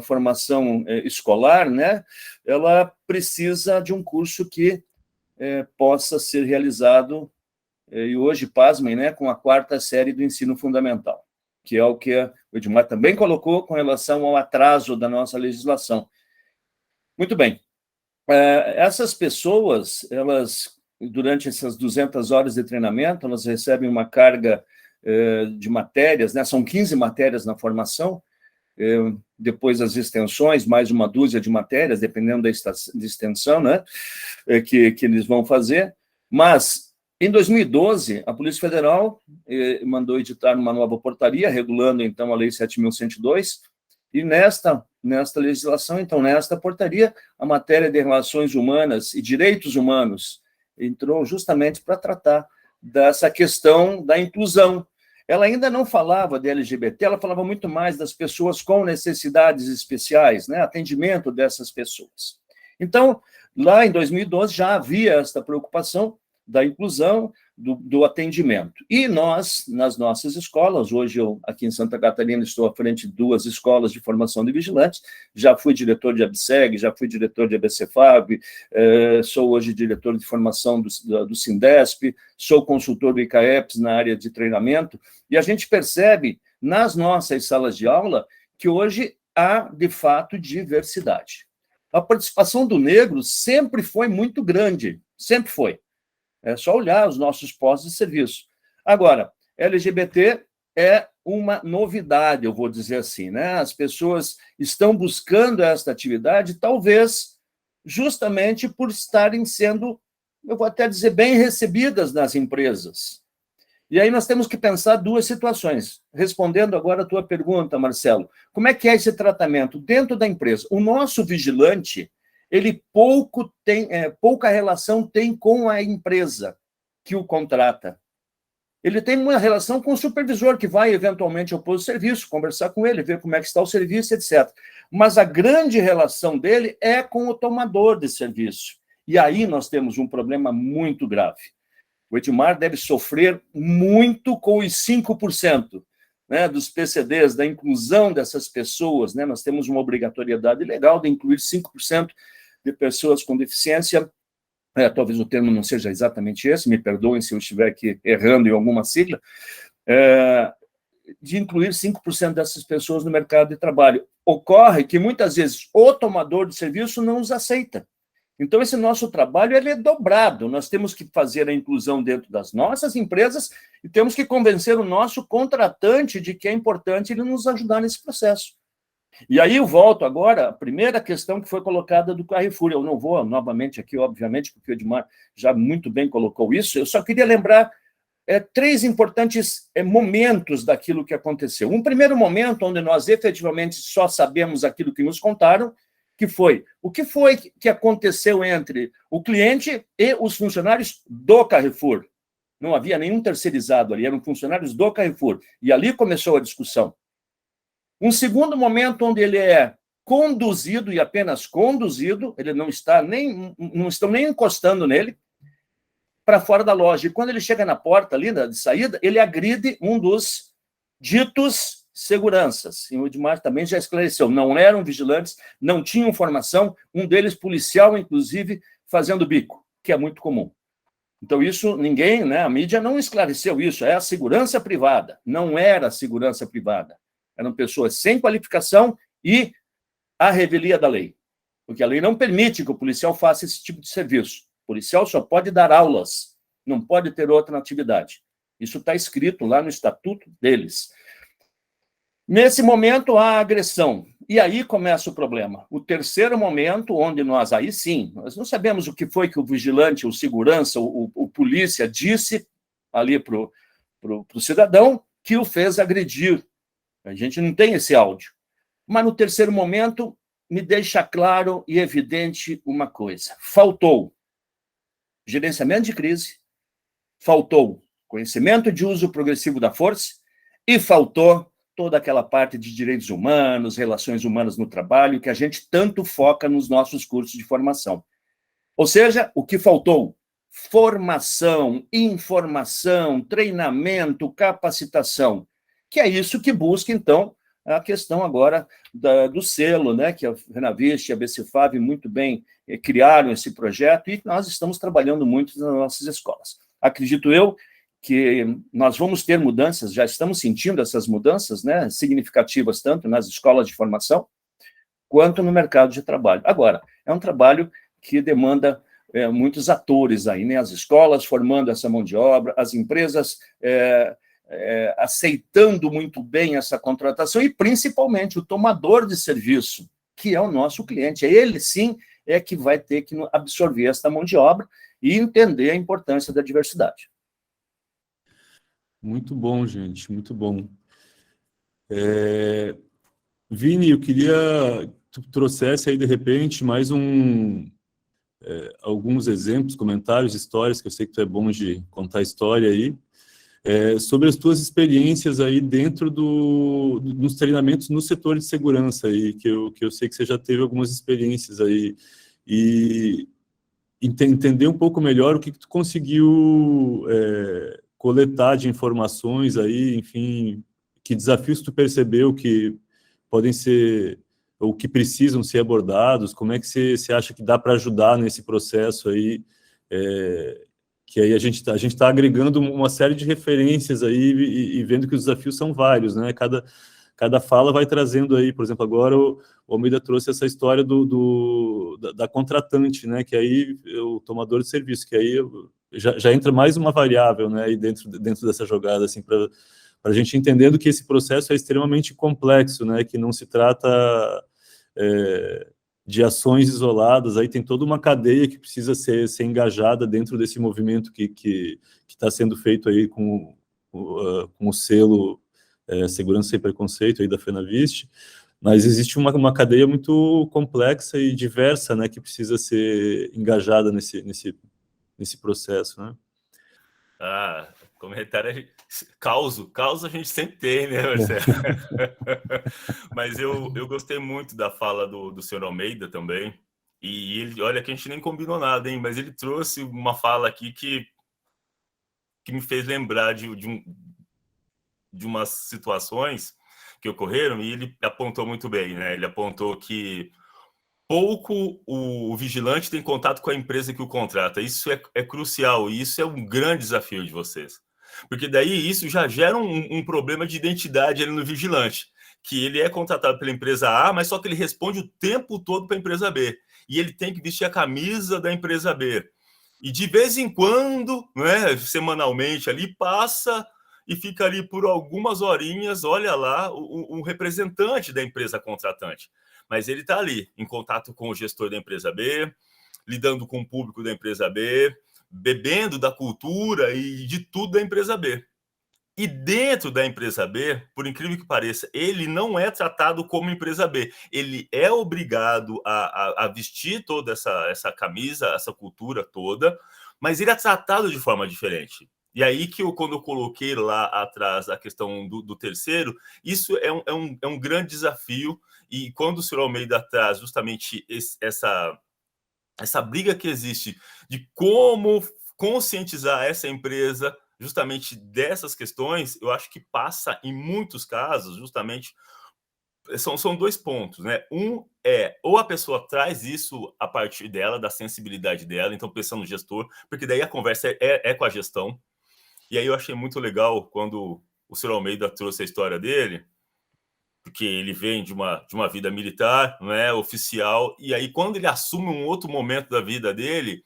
formação escolar, né, ela precisa de um curso que possa ser realizado, e hoje, pasmem, né, com a 4ª série do ensino fundamental, que é o que o Edmar também colocou com relação ao atraso da nossa legislação. Muito bem. Essas pessoas, elas, durante essas 200 horas de treinamento, elas recebem uma carga de matérias, né? São 15 matérias na formação, depois as extensões, mais uma dúzia de matérias, dependendo da extensão, né? que eles vão fazer. Mas, em 2012, a Polícia Federal mandou editar uma nova portaria, regulando, então, a Lei 7.102, e nesta legislação, então, nesta portaria, a matéria de relações humanas e direitos humanos entrou justamente para tratar dessa questão da inclusão. Ela ainda não falava de LGBT, ela falava muito mais das pessoas com necessidades especiais, né? Atendimento dessas pessoas. Então, lá em 2012, já havia esta preocupação da inclusão, do atendimento. E nós, nas nossas escolas, hoje eu, aqui em Santa Catarina, estou à frente de 2 escolas de formação de vigilantes, já fui diretor de ABSEG, já fui diretor de ABCFAB, sou hoje diretor de formação do Sindesp, sou consultor do ICAEPS na área de treinamento, e a gente percebe nas nossas salas de aula que hoje há, de fato, diversidade. A participação do negro sempre foi muito grande, sempre foi. É só olhar os nossos postos de serviço. Agora, LGBT é uma novidade, eu vou dizer assim, né? As pessoas estão buscando esta atividade, talvez justamente por estarem sendo, eu vou até dizer, bem recebidas nas empresas. E aí nós temos que pensar 2 situações. Respondendo agora a tua pergunta, Marcelo, como é que é esse tratamento dentro da empresa? O nosso vigilante, ele pouca relação tem com a empresa que o contrata. Ele tem uma relação com o supervisor, que vai eventualmente ao posto de serviço, conversar com ele, ver como é que está o serviço, etc. Mas a grande relação dele é com o tomador de serviço. E aí nós temos um problema muito grave. O Edmar deve sofrer muito com os 5%, né, dos PCDs, da inclusão dessas pessoas. Né? Nós temos uma obrigatoriedade legal de incluir 5% de pessoas com deficiência. Talvez o termo não seja exatamente esse, me perdoem se eu estiver aqui errando em alguma sigla, de incluir 5% dessas pessoas no mercado de trabalho. Ocorre que, muitas vezes, o tomador de serviço não os aceita. Então, esse nosso trabalho ele é dobrado. Nós temos que fazer a inclusão dentro das nossas empresas e temos que convencer o nosso contratante de que é importante ele nos ajudar nesse processo. E aí eu volto agora à primeira questão que foi colocada do Carrefour. Eu não vou novamente aqui, obviamente, porque o Edmar já muito bem colocou isso. Eu só queria lembrar 3 importantes momentos daquilo que aconteceu. Um primeiro momento onde nós efetivamente só sabemos aquilo que nos contaram, que foi o que foi que aconteceu entre o cliente e os funcionários do Carrefour. Não havia nenhum terceirizado ali, eram funcionários do Carrefour. E ali começou a discussão. Um segundo momento onde ele é conduzido, e apenas conduzido, ele não estão nem encostando nele, para fora da loja. E quando ele chega na porta ali de saída, ele agride um dos ditos seguranças. E o Edmar também já esclareceu, não eram vigilantes, não tinham formação, um deles policial, inclusive, fazendo bico, que é muito comum. Então, isso ninguém, né, a mídia não esclareceu isso, é a segurança privada, não era a segurança privada. Eram pessoas sem qualificação e a revelia da lei, porque a lei não permite que o policial faça esse tipo de serviço. O policial só pode dar aulas, não pode ter outra atividade. Isso está escrito lá no estatuto deles. Nesse momento, há agressão. E aí começa o problema. O terceiro momento, onde nós, aí sim, nós não sabemos o que foi que o vigilante, o segurança, o polícia disse ali para o cidadão que o fez agredir. A gente não tem esse áudio. Mas no terceiro momento, me deixa claro e evidente uma coisa. Faltou gerenciamento de crise, faltou conhecimento de uso progressivo da força e faltou toda aquela parte de direitos humanos, relações humanas no trabalho, que a gente tanto foca nos nossos cursos de formação. Ou seja, o que faltou? Formação, informação, treinamento, capacitação, que é isso que busca, então, a questão agora do selo, né, que a Renavist e a BCFAV muito bem criaram esse projeto e nós estamos trabalhando muito nas nossas escolas. Acredito eu que nós vamos ter mudanças, já estamos sentindo essas mudanças, né, significativas, tanto nas escolas de formação, quanto no mercado de trabalho. Agora, é um trabalho que demanda muitos atores aí, né, as escolas formando essa mão de obra, as empresas aceitando muito bem essa contratação e, principalmente, o tomador de serviço, que é o nosso cliente. Ele, sim, é que vai ter que absorver essa mão de obra e entender a importância da diversidade. Muito bom, gente, muito bom. Vini, eu queria que tu trouxesse aí, de repente, mais alguns exemplos, comentários, histórias, que eu sei que tu é bom de contar história aí, sobre as tuas experiências aí dentro dos treinamentos no setor de segurança aí, que eu sei que você já teve algumas experiências aí, e entender um pouco melhor o que tu conseguiu coletar de informações aí, enfim, que desafios tu percebeu que podem ser, ou que precisam ser abordados, como é que você acha que dá para ajudar nesse processo aí, que aí a gente tá agregando uma série de referências aí e vendo que os desafios são vários, né? Cada fala vai trazendo aí, por exemplo, agora o Almeida trouxe essa história da contratante, né? Que aí o tomador de serviço, que aí já entra mais uma variável, né? Aí dentro dessa jogada, assim, para a gente entendendo que esse processo é extremamente complexo, né? Que não se trata de ações isoladas, aí tem toda uma cadeia que precisa ser engajada dentro desse movimento que está sendo feito aí com o selo Segurança Sem Preconceito aí da FenaVist, mas existe uma cadeia muito complexa e diversa, né, que precisa ser engajada nesse processo, né? Comentário caos a gente sempre tem, né, Marcelo? Mas eu gostei muito da fala do senhor Almeida também, e ele, olha que a gente nem combinou nada, hein, mas ele trouxe uma fala aqui que me fez lembrar de umas situações que ocorreram, e ele apontou muito bem, né? Ele apontou que pouco o vigilante tem contato com a empresa que o contrata. Isso é crucial, e isso é um grande desafio de vocês. Porque daí isso já gera um problema de identidade ali no vigilante, que ele é contratado pela empresa A, mas só que ele responde o tempo todo para a empresa B. E ele tem que vestir a camisa da empresa B. E de vez em quando, né, semanalmente ali, passa e fica ali por algumas horinhas, olha lá, um representante da empresa contratante. Mas ele está ali, em contato com o gestor da empresa B, lidando com o público da empresa B, bebendo da cultura e de tudo da empresa B. E dentro da empresa B, por incrível que pareça, ele não é tratado como empresa B. Ele é obrigado a vestir toda essa camisa, essa cultura toda, mas ele é tratado de forma diferente. E aí que quando eu coloquei lá atrás a questão do terceiro, isso é um grande desafio. E quando o senhor Almeida traz justamente essa briga que existe de como conscientizar essa empresa justamente dessas questões, eu acho que passa em muitos casos justamente são dois pontos, né? Um é ou a pessoa traz isso a partir dela, da sensibilidade dela, então pensando no gestor, porque daí a conversa é com a gestão. E aí eu achei muito legal quando o senhor Almeida trouxe a história dele, porque ele vem de uma vida militar, né, oficial, e aí quando ele assume um outro momento da vida dele,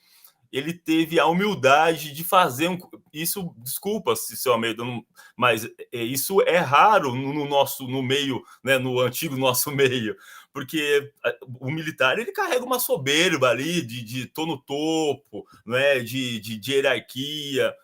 ele teve a humildade de fazer isso, desculpa se seu Almeida, mas isso é raro no meio, né, no antigo nosso meio, porque o militar ele carrega uma soberba ali de tô no topo, né, de hierarquia.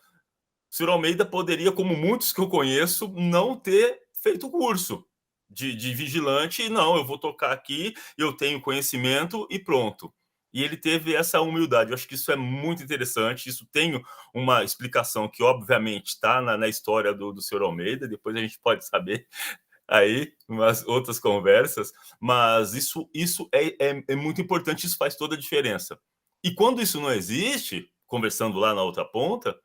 O senhor Almeida poderia, como muitos que eu conheço, não ter feito o curso de vigilante, e não, eu vou tocar aqui, eu tenho conhecimento e pronto. E ele teve essa humildade. Eu acho que isso é muito interessante. Isso tem uma explicação que, obviamente, está na história do senhor Almeida. Depois a gente pode saber aí umas outras conversas. Mas isso é muito importante. Isso faz toda a diferença. E quando isso não existe, conversando lá na outra ponta,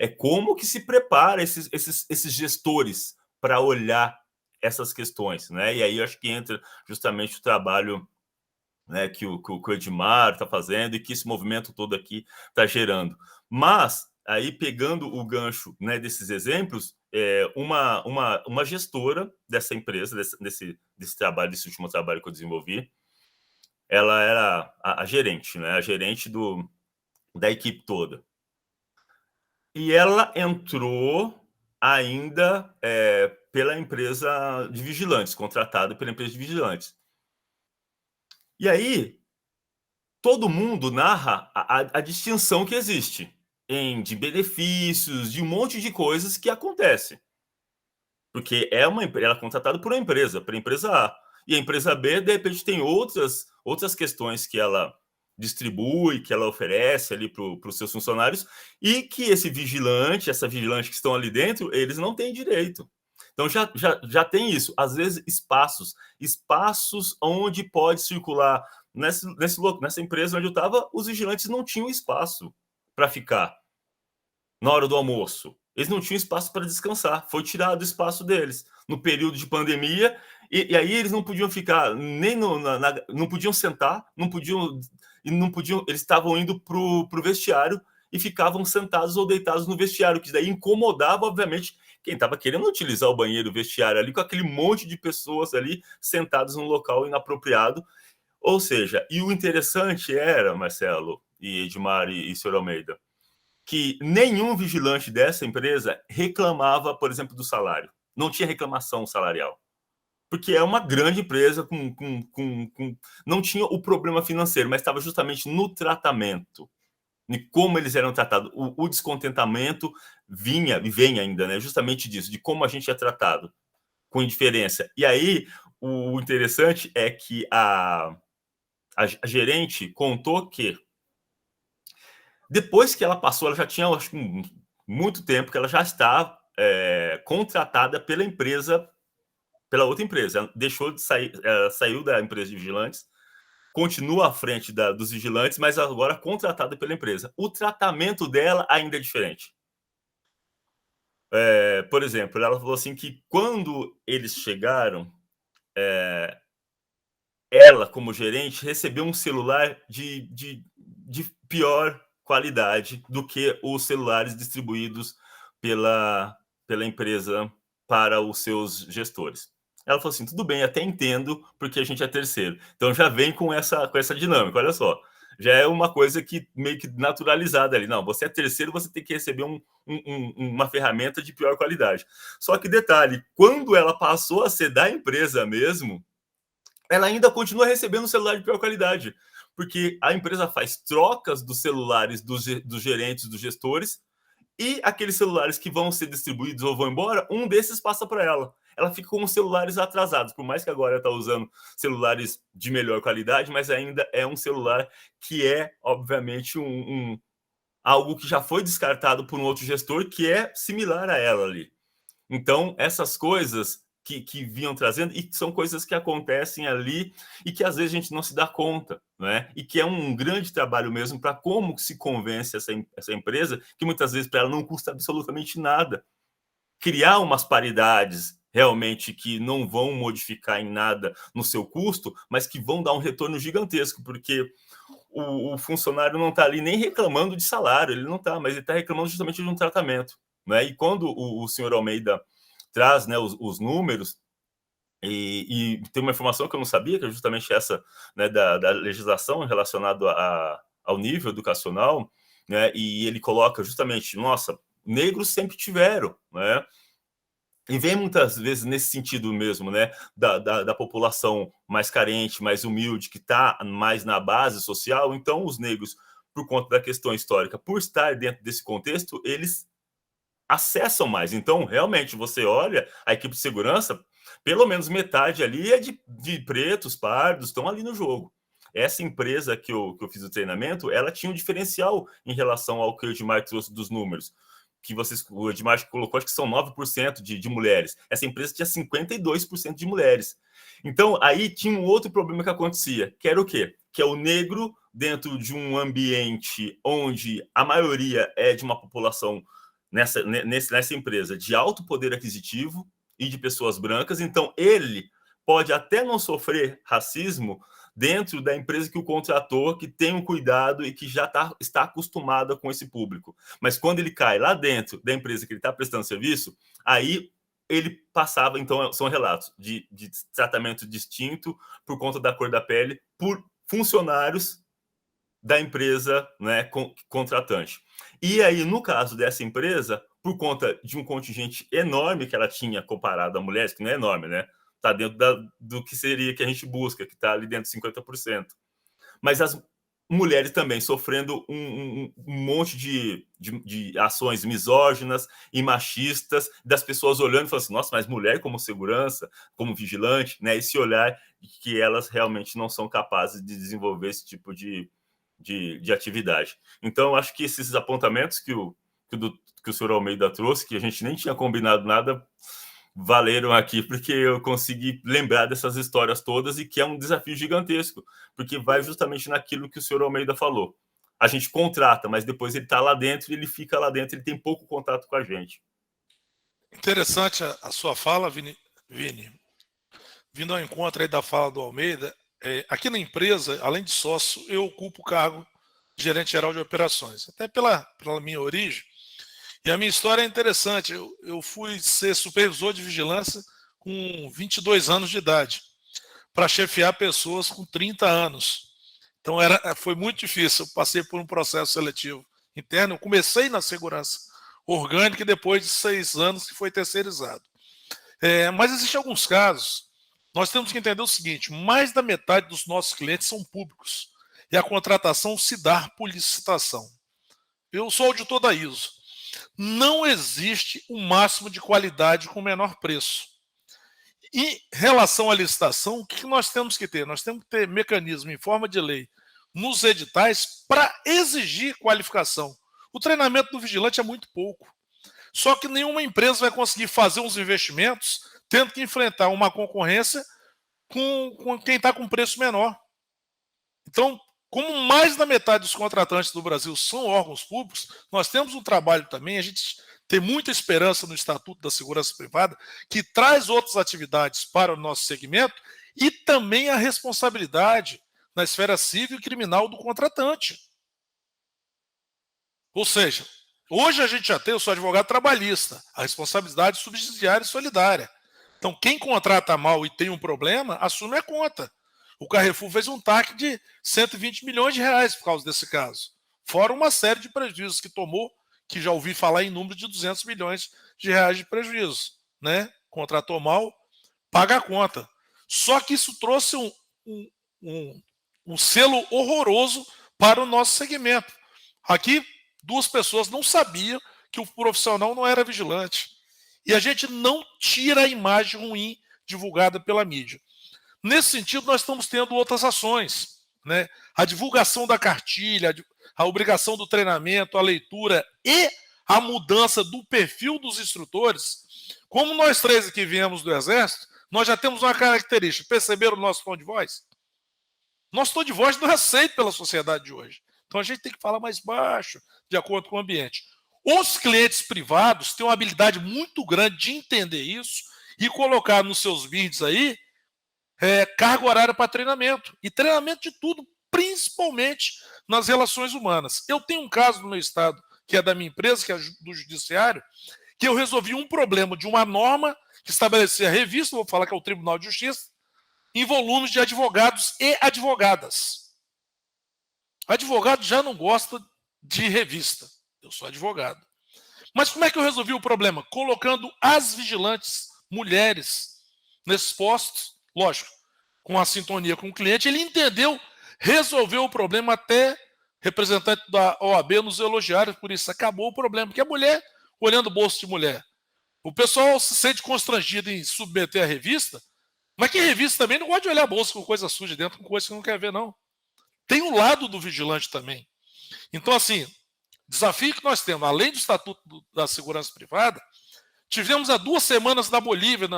é como que se prepara esses gestores para olhar essas questões, né? E aí eu acho que entra justamente o trabalho, né, que o Edmar está fazendo e que esse movimento todo aqui está gerando. Mas, aí pegando o gancho, né, desses exemplos, uma gestora dessa empresa, desse trabalho, desse último trabalho que eu desenvolvi, ela era a gerente, né, a gerente da equipe toda. E ela entrou ainda pela empresa de vigilantes, contratada pela empresa de vigilantes. E aí, todo mundo narra a distinção que existe de benefícios, de um monte de coisas que acontecem. Porque ela é contratada por uma empresa, pela empresa A. E a empresa B, de repente, tem outras questões que ela distribui, que ela oferece ali para os seus funcionários, e que essa vigilante que estão ali dentro, eles não têm direito. Então já tem isso. Às vezes, espaços onde pode circular nessa empresa onde eu estava, os vigilantes não tinham espaço para ficar na hora do almoço. Eles não tinham espaço para descansar. Foi tirado o espaço deles no período de pandemia. E aí eles não podiam ficar nem não podiam sentar, não podiam. Eles estavam indo para o vestiário e ficavam sentados ou deitados no vestiário, que daí incomodava, obviamente, quem estava querendo utilizar o banheiro, o vestiário ali, com aquele monte de pessoas ali sentadas num local inapropriado. Ou seja, e o interessante era, Marcelo e Edmar e Sr. Almeida, que nenhum vigilante dessa empresa reclamava, por exemplo, do salário. Não tinha reclamação salarial. Porque é uma grande empresa, não tinha o problema financeiro, mas estava justamente no tratamento, de como eles eram tratados. O descontentamento vinha e vem ainda, né? Justamente disso, de como a gente é tratado, com indiferença. E aí, o interessante é que a gerente contou que depois que ela passou, ela já tinha, acho que muito tempo que ela já está contratada pela outra empresa. Ela deixou de sair, saiu da empresa de vigilantes, continua à frente dos vigilantes, mas agora contratada pela empresa. O tratamento dela ainda é diferente. Por exemplo, ela falou assim que quando eles chegaram, ela, como gerente, recebeu um celular de pior qualidade do que os celulares distribuídos pela empresa para os seus gestores. Ela falou assim, tudo bem, até entendo, porque a gente é terceiro. Então já vem com essa dinâmica, olha só. Já é uma coisa que meio que naturalizada ali. Não, você é terceiro, você tem que receber uma ferramenta de pior qualidade. Só que detalhe, quando ela passou a ser da empresa mesmo, ela ainda continua recebendo um celular de pior qualidade, porque a empresa faz trocas dos celulares dos gerentes, dos gestores, e aqueles celulares que vão ser distribuídos ou vão embora, um desses passa para ela. Ela fica com os celulares atrasados, por mais que agora ela está usando celulares de melhor qualidade, mas ainda é um celular que é, obviamente, algo que já foi descartado por um outro gestor que é similar a ela ali. Então, essas coisas que vinham trazendo, e são coisas que acontecem ali e que às vezes a gente não se dá conta, né? E que é um grande trabalho mesmo para como se convence essa empresa, que muitas vezes para ela não custa absolutamente nada. Criar umas paridades realmente que não vão modificar em nada no seu custo, mas que vão dar um retorno gigantesco, porque o funcionário não está ali nem reclamando de salário, ele não está, mas ele está reclamando justamente de um tratamento, né? E quando o senhor Almeida traz, né, os números, e tem uma informação que eu não sabia, que é justamente essa, né, da legislação relacionada ao nível educacional, né, e ele coloca justamente, nossa, negros sempre tiveram, né, e vem muitas vezes nesse sentido mesmo, né, da população mais carente, mais humilde, que está mais na base social. Então os negros, por conta da questão histórica, por estar dentro desse contexto, eles acessam mais. Então, realmente, você olha a equipe de segurança, pelo menos metade ali é de pretos, pardos, estão ali no jogo. Essa empresa que eu fiz o treinamento, ela tinha um diferencial em relação ao que o Edmar trouxe dos números, que o Edmar colocou, acho que são 9% de mulheres. Essa empresa tinha 52% de mulheres. Então, aí tinha um outro problema que acontecia, que era o quê? Que é o negro dentro de um ambiente onde a maioria é de uma população nessa empresa de alto poder aquisitivo e de pessoas brancas. Então, ele pode até não sofrer racismo dentro da empresa que o contratou, que tem um cuidado e que já está acostumada com esse público. Mas quando ele cai lá dentro da empresa que ele está prestando serviço, aí ele passava, então, são relatos de tratamento distinto por conta da cor da pele por funcionários da empresa, né, contratante. E aí, no caso dessa empresa, por conta de um contingente enorme que ela tinha comparado a mulheres, que não é enorme, né? Está dentro do que seria que a gente busca, que está ali dentro de 50%. Mas as mulheres também sofrendo um monte de ações misóginas e machistas, das pessoas olhando e falando assim, nossa, mas mulher como segurança, como vigilante, né? Esse olhar de que elas realmente não são capazes de desenvolver esse tipo de atividade. Então, eu acho que esses apontamentos que o senhor Almeida trouxe, que a gente nem tinha combinado nada, valeram aqui, porque eu consegui lembrar dessas histórias todas e que é um desafio gigantesco, porque vai justamente naquilo que o senhor Almeida falou. A gente contrata, mas depois ele está lá dentro e ele fica lá dentro, ele tem pouco contato com a gente. Interessante a sua fala, Vini. Vindo ao encontro aí da fala do Almeida, aqui na empresa, além de sócio, eu ocupo o cargo de gerente geral de operações, até pela minha origem. E a minha história é interessante. Eu fui ser supervisor de vigilância com 22 anos de idade, para chefiar pessoas com 30 anos. Então foi muito difícil. Eu passei por um processo seletivo interno. Eu comecei na segurança orgânica e depois de 6 anos que foi terceirizado. Mas existem alguns casos. Nós temos que entender o seguinte: mais da metade dos nossos clientes são públicos e a contratação se dá por licitação. Eu sou auditor da ISO. Não existe o máximo de qualidade com menor preço. Em relação à licitação, o que nós temos que ter? Nós temos que ter mecanismo em forma de lei nos editais para exigir qualificação. O treinamento do vigilante é muito pouco. Só que nenhuma empresa vai conseguir fazer uns investimentos tendo que enfrentar uma concorrência com quem está com preço menor. Então, como mais da metade dos contratantes do Brasil são órgãos públicos, nós temos um trabalho também, a gente tem muita esperança no Estatuto da Segurança Privada, que traz outras atividades para o nosso segmento e também a responsabilidade na esfera civil e criminal do contratante. Ou seja, hoje a gente já tem, eu sou advogado trabalhista, a responsabilidade subsidiária e solidária. Então, quem contrata mal e tem um problema, assume a conta. O Carrefour fez um TAC de 120 milhões de reais por causa desse caso. Fora uma série de prejuízos que tomou, que já ouvi falar em número de 200 milhões de reais de prejuízo. Né? Contratou mal, paga a conta. Só que isso trouxe um selo horroroso para o nosso segmento. Aqui, 2 pessoas não sabiam que o profissional não era vigilante. E a gente não tira a imagem ruim divulgada pela mídia. Nesse sentido, nós estamos tendo outras ações. Né? A divulgação da cartilha, a obrigação do treinamento, a leitura e a mudança do perfil dos instrutores. Como nós 3 aqui viemos do Exército, nós já temos uma característica. Perceberam o nosso tom de voz? Nosso tom de voz não é aceito pela sociedade de hoje. Então a gente tem que falar mais baixo, de acordo com o ambiente. Os clientes privados têm uma habilidade muito grande de entender isso e colocar nos seus vídeos aí carga horária para treinamento. E treinamento de tudo, principalmente nas relações humanas. Eu tenho um caso no meu estado, que é da minha empresa, que é do judiciário, que eu resolvi um problema de uma norma que estabelecia a revista, vou falar que é o Tribunal de Justiça, em volumes de advogados e advogadas. Advogado já não gosta de revista. Eu sou advogado. Mas como é que eu resolvi o problema? Colocando as vigilantes mulheres nesses postos, lógico, com a sintonia com o cliente. Ele entendeu, resolveu o problema, até representante da OAB nos elogiaram por isso. Acabou o problema, porque a mulher, olhando o bolso de mulher, o pessoal se sente constrangido em submeter a revista, mas que revista também não gosta de olhar a bolsa com coisa suja dentro, com coisa que não quer ver, não. Tem o lado do vigilante também. Então, assim, desafio que nós temos, além do Estatuto da Segurança Privada, tivemos há 2 semanas na Bolívia,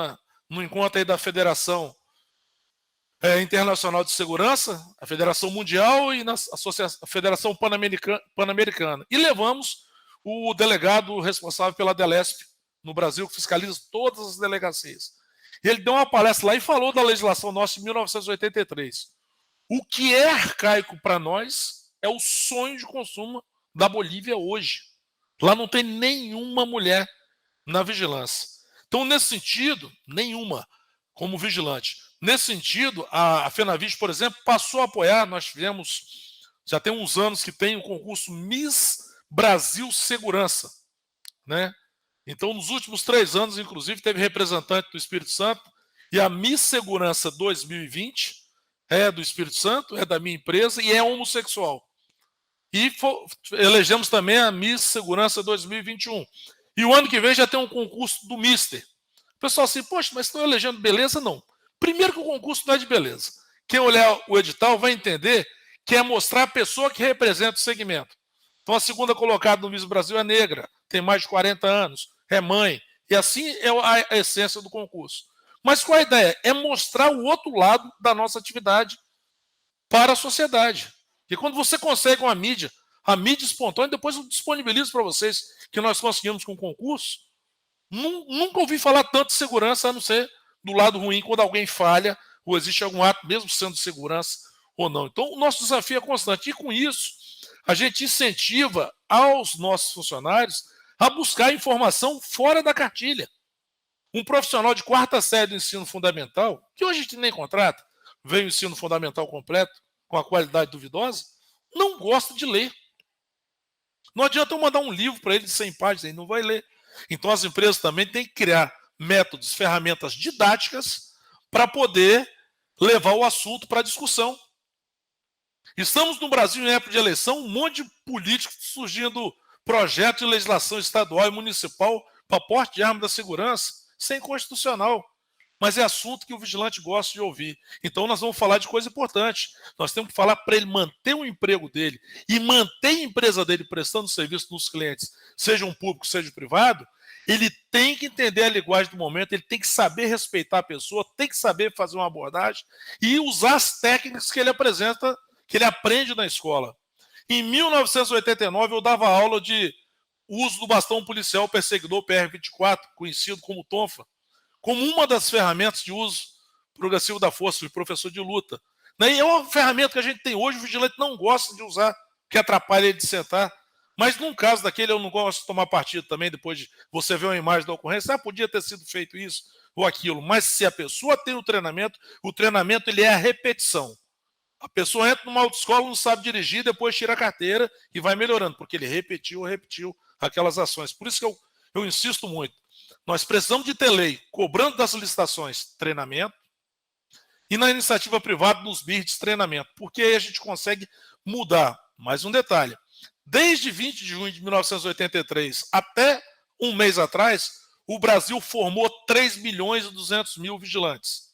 no encontro aí da Federação Internacional de Segurança, a Federação Mundial e a Federação Pan-Americana. E levamos o delegado responsável pela DELESP no Brasil, que fiscaliza todas as delegacias. Ele deu uma palestra lá e falou da legislação nossa de 1983. O que é arcaico para nós é o sonho de consumo da Bolívia hoje. Lá não tem nenhuma mulher na vigilância. Então, nesse sentido, nenhuma como vigilante. Nesse sentido, a FenaVig, por exemplo, passou a apoiar. Nós tivemos, já tem uns anos que tem o concurso Miss Brasil Segurança. Né? Então, nos últimos 3 anos, inclusive, teve representante do Espírito Santo, e a Miss Segurança 2020 é do Espírito Santo, é da minha empresa e é homossexual. E elegemos também a Miss Segurança 2021. E o ano que vem já tem um concurso do Mister. O pessoal assim, poxa, mas estão elegendo beleza? Não. Primeiro que o concurso não é de beleza. Quem olhar o edital vai entender que é mostrar a pessoa que representa o segmento. Então a segunda colocada no Miss Brasil é negra, tem mais de 40 anos, é mãe E assim é a essência do concurso. Mas qual a ideia? É mostrar o outro lado da nossa atividade para a sociedade. E quando você consegue uma mídia, a mídia espontânea, depois eu disponibilizo para vocês que nós conseguimos com o concurso. Nunca ouvi falar tanto de segurança, a não ser do lado ruim, quando alguém falha, ou existe algum ato, mesmo sendo de segurança ou não. Então, o nosso desafio é constante. E com isso, a gente incentiva aos nossos funcionários a buscar informação fora da cartilha. Um profissional de 4ª série do ensino fundamental, que hoje a gente nem contrata, vem o ensino fundamental completo, com a qualidade duvidosa, não gosta de ler. Não adianta eu mandar um livro para ele de 100 páginas, ele não vai ler. Então as empresas também têm que criar métodos, ferramentas didáticas para poder levar o assunto para discussão. Estamos no Brasil em época de eleição, um monte de políticos surgindo projetos de legislação estadual e municipal para porte de arma da segurança, sem constitucional. Mas é assunto que o vigilante gosta de ouvir. Então nós vamos falar de coisa importante. Nós temos que falar para ele manter o emprego dele e manter a empresa dele prestando serviço nos clientes, seja um público, seja um privado. Ele tem que entender a linguagem do momento, ele tem que saber respeitar a pessoa, tem que saber fazer uma abordagem e usar as técnicas que ele apresenta, que ele aprende na escola. Em 1989, eu dava aula de uso do bastão policial perseguidor PR-24, conhecido como tonfa, como uma das ferramentas de uso progressivo da força, de professor de luta. E é uma ferramenta que a gente tem hoje, o vigilante não gosta de usar, que atrapalha ele de sentar. Mas num caso daquele, eu não gosto de tomar partido também, depois de você ver uma imagem da ocorrência, podia ter sido feito isso ou aquilo. Mas se a pessoa tem o treinamento ele é a repetição. A pessoa entra numa autoescola, não sabe dirigir, depois tira a carteira e vai melhorando, porque ele repetiu aquelas ações. Por isso que eu insisto muito. Nós precisamos de ter lei cobrando das licitações treinamento e na iniciativa privada nos BIRDs treinamento, porque aí a gente consegue mudar. Mais um detalhe. Desde 20 de junho de 1983 até um mês atrás, o Brasil formou 3 milhões e 200 mil vigilantes.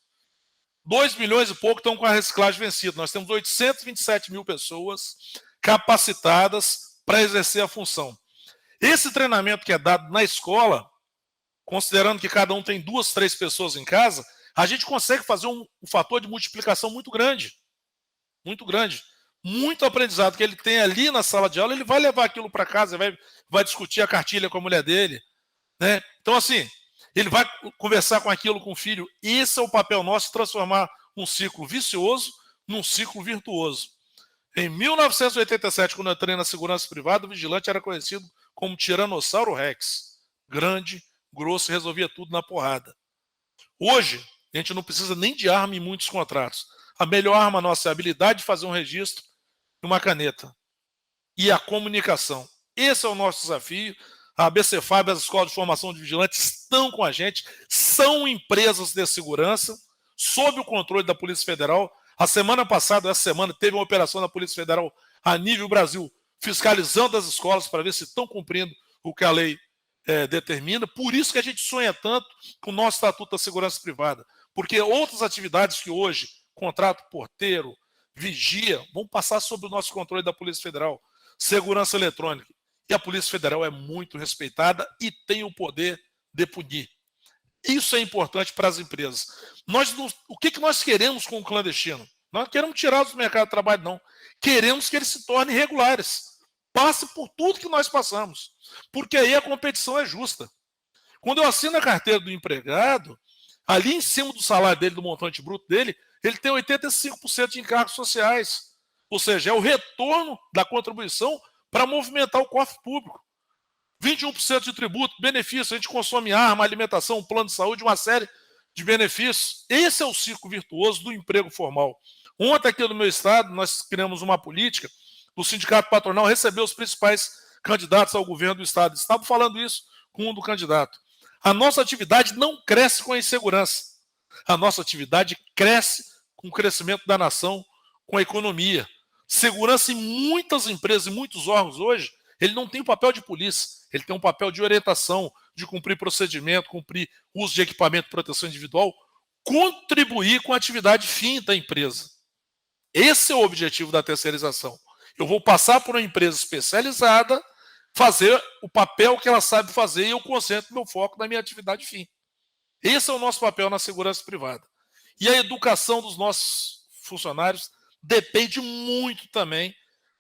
2 milhões e pouco estão com a reciclagem vencida. Nós temos 827 mil pessoas capacitadas para exercer a função. Esse treinamento que é dado na escola, considerando que cada um tem 2, 3 pessoas em casa, a gente consegue fazer um fator de multiplicação muito grande. Muito grande. Muito aprendizado que ele tem ali na sala de aula, ele vai levar aquilo para casa, vai discutir a cartilha com a mulher dele. Né? Então, assim, ele vai conversar com aquilo com o filho. Esse é o papel nosso, transformar um ciclo vicioso num ciclo virtuoso. Em 1987, quando eu entrei na segurança privada, o vigilante era conhecido como Tiranossauro Rex. Grande, grosso, resolvia tudo na porrada. Hoje, a gente não precisa nem de arma em muitos contratos. A melhor arma nossa é a habilidade de fazer um registro e uma caneta. E a comunicação. Esse é o nosso desafio. A ABCFAB, as escolas de formação de vigilantes estão com a gente, são empresas de segurança, sob o controle da Polícia Federal. A semana passada, essa semana, teve uma operação da Polícia Federal a nível Brasil, fiscalizando as escolas para ver se estão cumprindo o que a lei determina. Por isso que a gente sonha tanto com o nosso Estatuto da Segurança Privada. Porque outras atividades que hoje, contrato porteiro, vigia, vão passar sob o nosso controle da Polícia Federal. Segurança eletrônica. E a Polícia Federal é muito respeitada e tem o poder de punir. Isso é importante para as empresas. O que nós queremos com o clandestino? Nós não queremos tirá-los do mercado de trabalho, não. Queremos que eles se tornem regulares. Passe por tudo que nós passamos. Porque aí a competição é justa. Quando eu assino a carteira do empregado, ali em cima do salário dele, do montante bruto dele, ele tem 85% de encargos sociais. Ou seja, é o retorno da contribuição para movimentar o cofre público. 21% de tributo, benefício, a gente consome arma, alimentação, plano de saúde, uma série de benefícios. Esse é o ciclo virtuoso do emprego formal. Ontem aqui no meu estado, nós criamos uma política, o sindicato patronal recebeu os principais candidatos ao governo do estado. Estava falando isso com um do candidato. A nossa atividade não cresce com a insegurança. A nossa atividade cresce com o crescimento da nação, com a economia. Segurança em muitas empresas e muitos órgãos hoje, ele não tem o papel de polícia, ele tem um papel de orientação, de cumprir procedimento, cumprir uso de equipamento de proteção individual, contribuir com a atividade fim da empresa. Esse é o objetivo da terceirização. Eu vou passar por uma empresa especializada fazer o papel que ela sabe fazer e eu concentro meu foco na minha atividade fim. Esse é o nosso papel na segurança privada. E a educação dos nossos funcionários depende muito também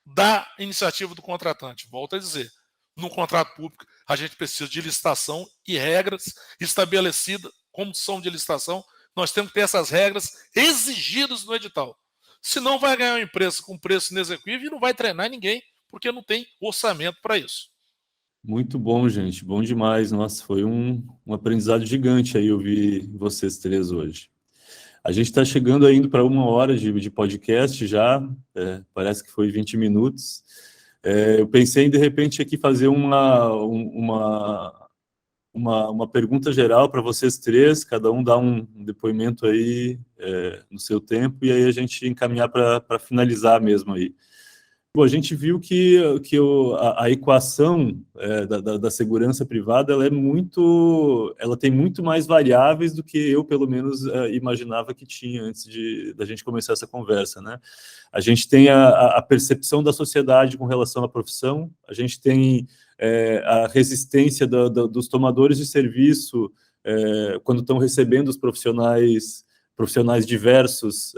da iniciativa do contratante. Volto a dizer, no contrato público a gente precisa de licitação e regras estabelecidas, como são de licitação, nós temos que ter essas regras exigidas no edital. Senão vai ganhar uma empresa com preço inexequível e não vai treinar ninguém, porque não tem orçamento para isso. Muito bom, gente. Bom demais. Nossa, foi um aprendizado gigante aí ouvir vocês três hoje. A gente está chegando ainda para 1 hora de podcast já, parece que foi 20 minutos. Eu pensei em, de repente, aqui fazer uma pergunta geral para vocês três, cada um dar um depoimento aí no seu tempo, e aí a gente encaminhar para finalizar mesmo aí. Bom, a gente viu que a equação da segurança privada ela tem muito mais variáveis do que eu, pelo menos, imaginava que tinha antes da gente começar essa conversa, né? A gente tem a percepção da sociedade com relação à profissão, a gente tem a resistência dos tomadores de serviço quando estão recebendo os profissionais diversos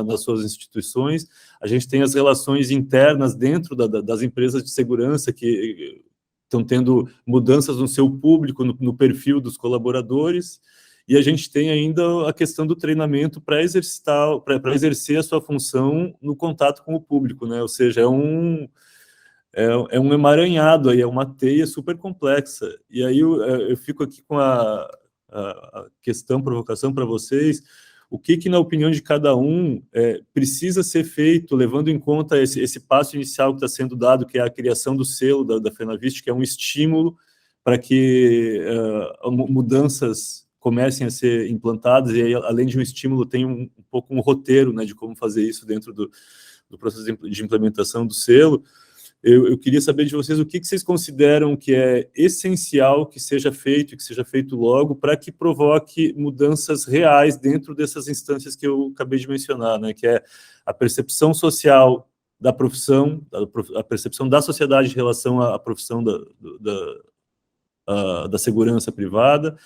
nas suas instituições. A gente tem as relações internas dentro das empresas de segurança que estão tendo mudanças no seu público, no perfil dos colaboradores, e a gente tem ainda a questão do treinamento para exercer a sua função no contato com o público, né? Ou seja, é um emaranhado, aí, é uma teia super complexa. E aí eu fico aqui com a provocação para vocês. O que, na opinião de cada um, precisa ser feito, levando em conta esse passo inicial que está sendo dado, que é a criação do selo da FenaVist, que é um estímulo para que mudanças comecem a ser implantadas, e aí, além de um estímulo, tem um pouco um roteiro, né, de como fazer isso dentro do processo de implementação do selo. Eu queria saber de vocês o que vocês consideram que é essencial que seja feito logo, para que provoque mudanças reais dentro dessas instâncias que eu acabei de mencionar, né? Que é a percepção social da profissão, a percepção da sociedade em relação à profissão da segurança privada,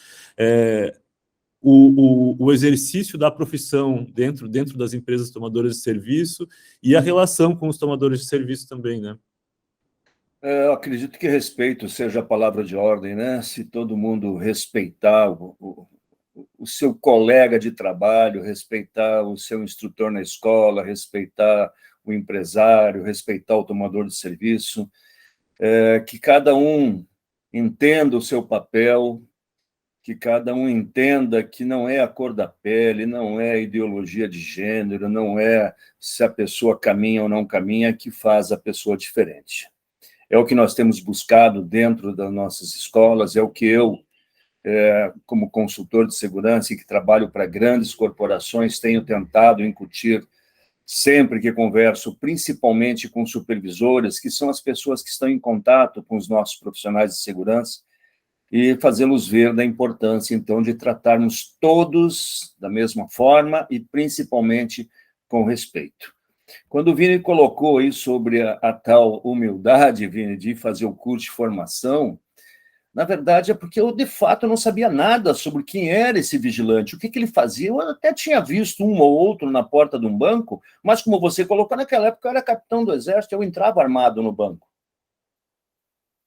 o exercício da profissão dentro das empresas tomadoras de serviço e a relação com os tomadores de serviço também, né? Eu acredito que respeito seja a palavra de ordem, né? Se todo mundo respeitar o seu colega de trabalho, respeitar o seu instrutor na escola, respeitar o empresário, respeitar o tomador de serviço, que cada um entenda o seu papel, que cada um entenda que não é a cor da pele, não é a ideologia de gênero, não é se a pessoa caminha ou não caminha que faz a pessoa diferente. É o que nós temos buscado dentro das nossas escolas, é o que eu, como consultor de segurança e que trabalho para grandes corporações, tenho tentado incutir sempre que converso, principalmente com supervisores, que são as pessoas que estão em contato com os nossos profissionais de segurança, e fazê-los ver da importância, então, de tratarmos todos da mesma forma e, principalmente, com respeito. Quando o Vini colocou aí sobre a tal humildade, Vini, de fazer o curso de formação, na verdade é porque eu, de fato, não sabia nada sobre quem era esse vigilante, o que ele fazia. Eu até tinha visto um ou outro na porta de um banco, mas, como você colocou, naquela época eu era capitão do Exército, eu entrava armado no banco.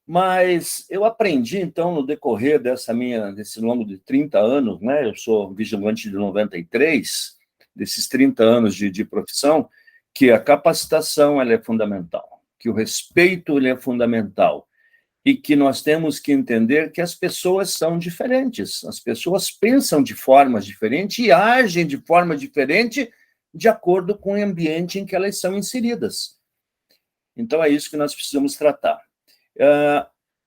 Mas eu aprendi, então, no decorrer desse longo de 30 anos, né? Eu sou vigilante de 93, desses 30 anos de profissão, que a capacitação ela é fundamental, que o respeito ele é fundamental, e que nós temos que entender que as pessoas são diferentes, as pessoas pensam de formas diferentes e agem de forma diferente de acordo com o ambiente em que elas são inseridas. Então, é isso que nós precisamos tratar.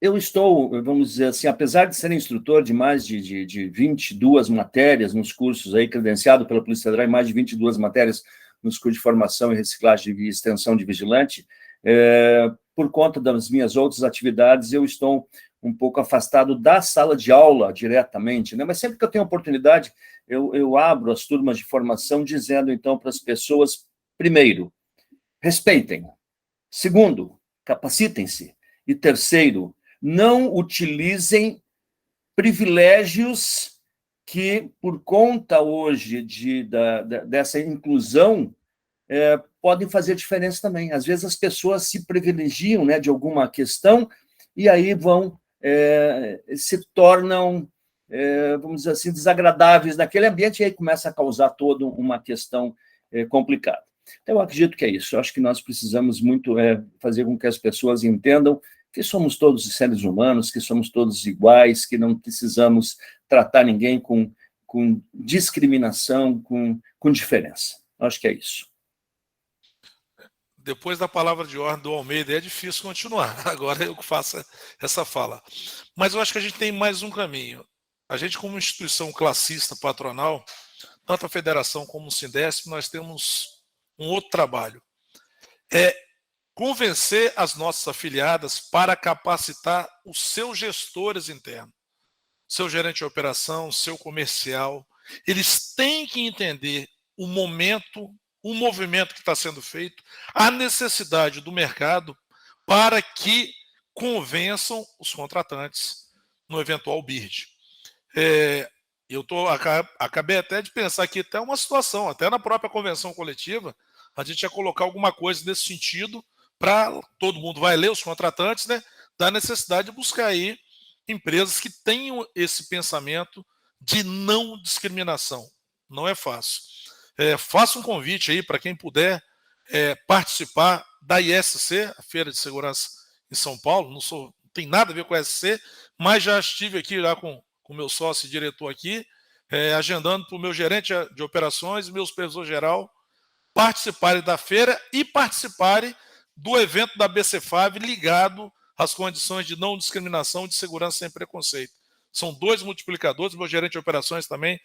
Eu estou, vamos dizer assim, apesar de ser instrutor de mais de 22 matérias nos cursos, aí, credenciado pela Polícia Federal em mais de 22 matérias nos cursos de formação e reciclagem e extensão de vigilante, por conta das minhas outras atividades, eu estou um pouco afastado da sala de aula diretamente, né? Mas sempre que eu tenho oportunidade, eu abro as turmas de formação dizendo, então, para as pessoas, primeiro, respeitem. Segundo, capacitem-se. E terceiro, não utilizem privilégios que, por conta hoje dessa inclusão, podem fazer diferença também. Às vezes as pessoas se privilegiam, né, de alguma questão e aí se tornam, vamos dizer assim, desagradáveis naquele ambiente e aí começa a causar toda uma questão complicada. Então, eu acredito que é isso. Eu acho que nós precisamos muito fazer com que as pessoas entendam que somos todos seres humanos, que somos todos iguais, que não precisamos tratar ninguém com discriminação, com diferença. Eu acho que é isso. Depois da palavra de ordem do Almeida, é difícil continuar. Agora eu faço essa fala. Mas eu acho que a gente tem mais um caminho. A gente, como instituição classista patronal, tanto a federação como o Sindesp, nós temos um outro trabalho. É convencer as nossas afiliadas para capacitar os seus gestores internos, seu gerente de operação, seu comercial. Eles têm que entender o momento, o movimento que está sendo feito, a necessidade do mercado para que convençam os contratantes no eventual bid. Acabei até de pensar aqui até uma situação, até na própria convenção coletiva, a gente ia colocar alguma coisa nesse sentido para todo mundo vai ler, os contratantes, né, da necessidade de buscar aí empresas que tenham esse pensamento de não discriminação. Não é fácil. Faça um convite aí para quem puder participar da ISC, a Feira de Segurança em São Paulo. Não tem nada a ver com a ISC, mas já estive aqui lá com o meu sócio e diretor aqui, agendando para o meu gerente de operações e meu supervisor geral participarem da feira e participarem do evento da BCFAV ligado às condições de não discriminação e de segurança sem preconceito. São 2 multiplicadores, meu gerente de operações também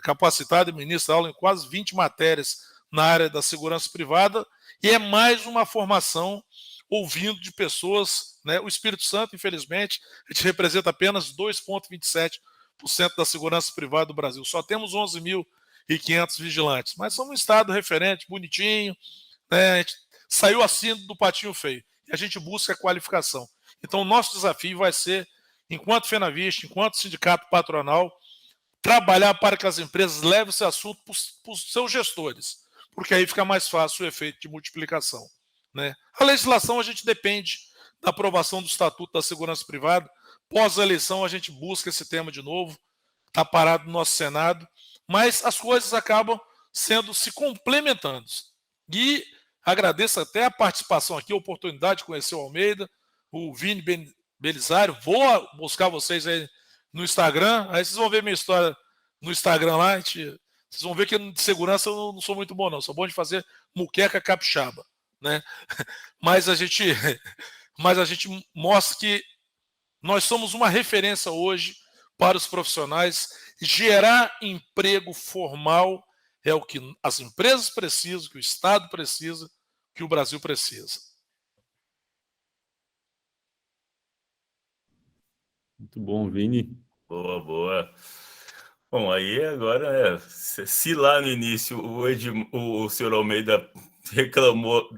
capacitado e ministra aula em quase 20 matérias na área da segurança privada, e é mais uma formação ouvindo de pessoas, né? O Espírito Santo, infelizmente, a gente representa apenas 2,27% da segurança privada do Brasil. Só temos 11.500 vigilantes, mas somos um estado referente, bonitinho, né? A gente saiu assim do patinho feio. E a gente busca a qualificação. Então, o nosso desafio vai ser, enquanto FenaViste, enquanto sindicato patronal, trabalhar para que as empresas levem esse assunto para os seus gestores, porque aí fica mais fácil o efeito de multiplicação, né? A legislação, a gente depende da aprovação do Estatuto da Segurança Privada. Pós a eleição, a gente busca esse tema de novo, está parado no nosso Senado, mas as coisas acabam se complementando. E agradeço até a participação aqui, a oportunidade de conhecer o Almeida, o Vini Belisário. Vou buscar vocês aí no Instagram, aí vocês vão ver minha história no Instagram lá. Vocês vão ver que de segurança eu não sou muito bom, não. Sou bom de fazer muqueca capixaba, né? Mas a gente mostra que nós somos uma referência hoje para os profissionais. Gerar emprego formal é o que as empresas precisam, que o Estado precisa, que o Brasil precisa. Muito bom, Vini. Boa, boa. Bom, aí agora, se lá no início o senhor Almeida reclamou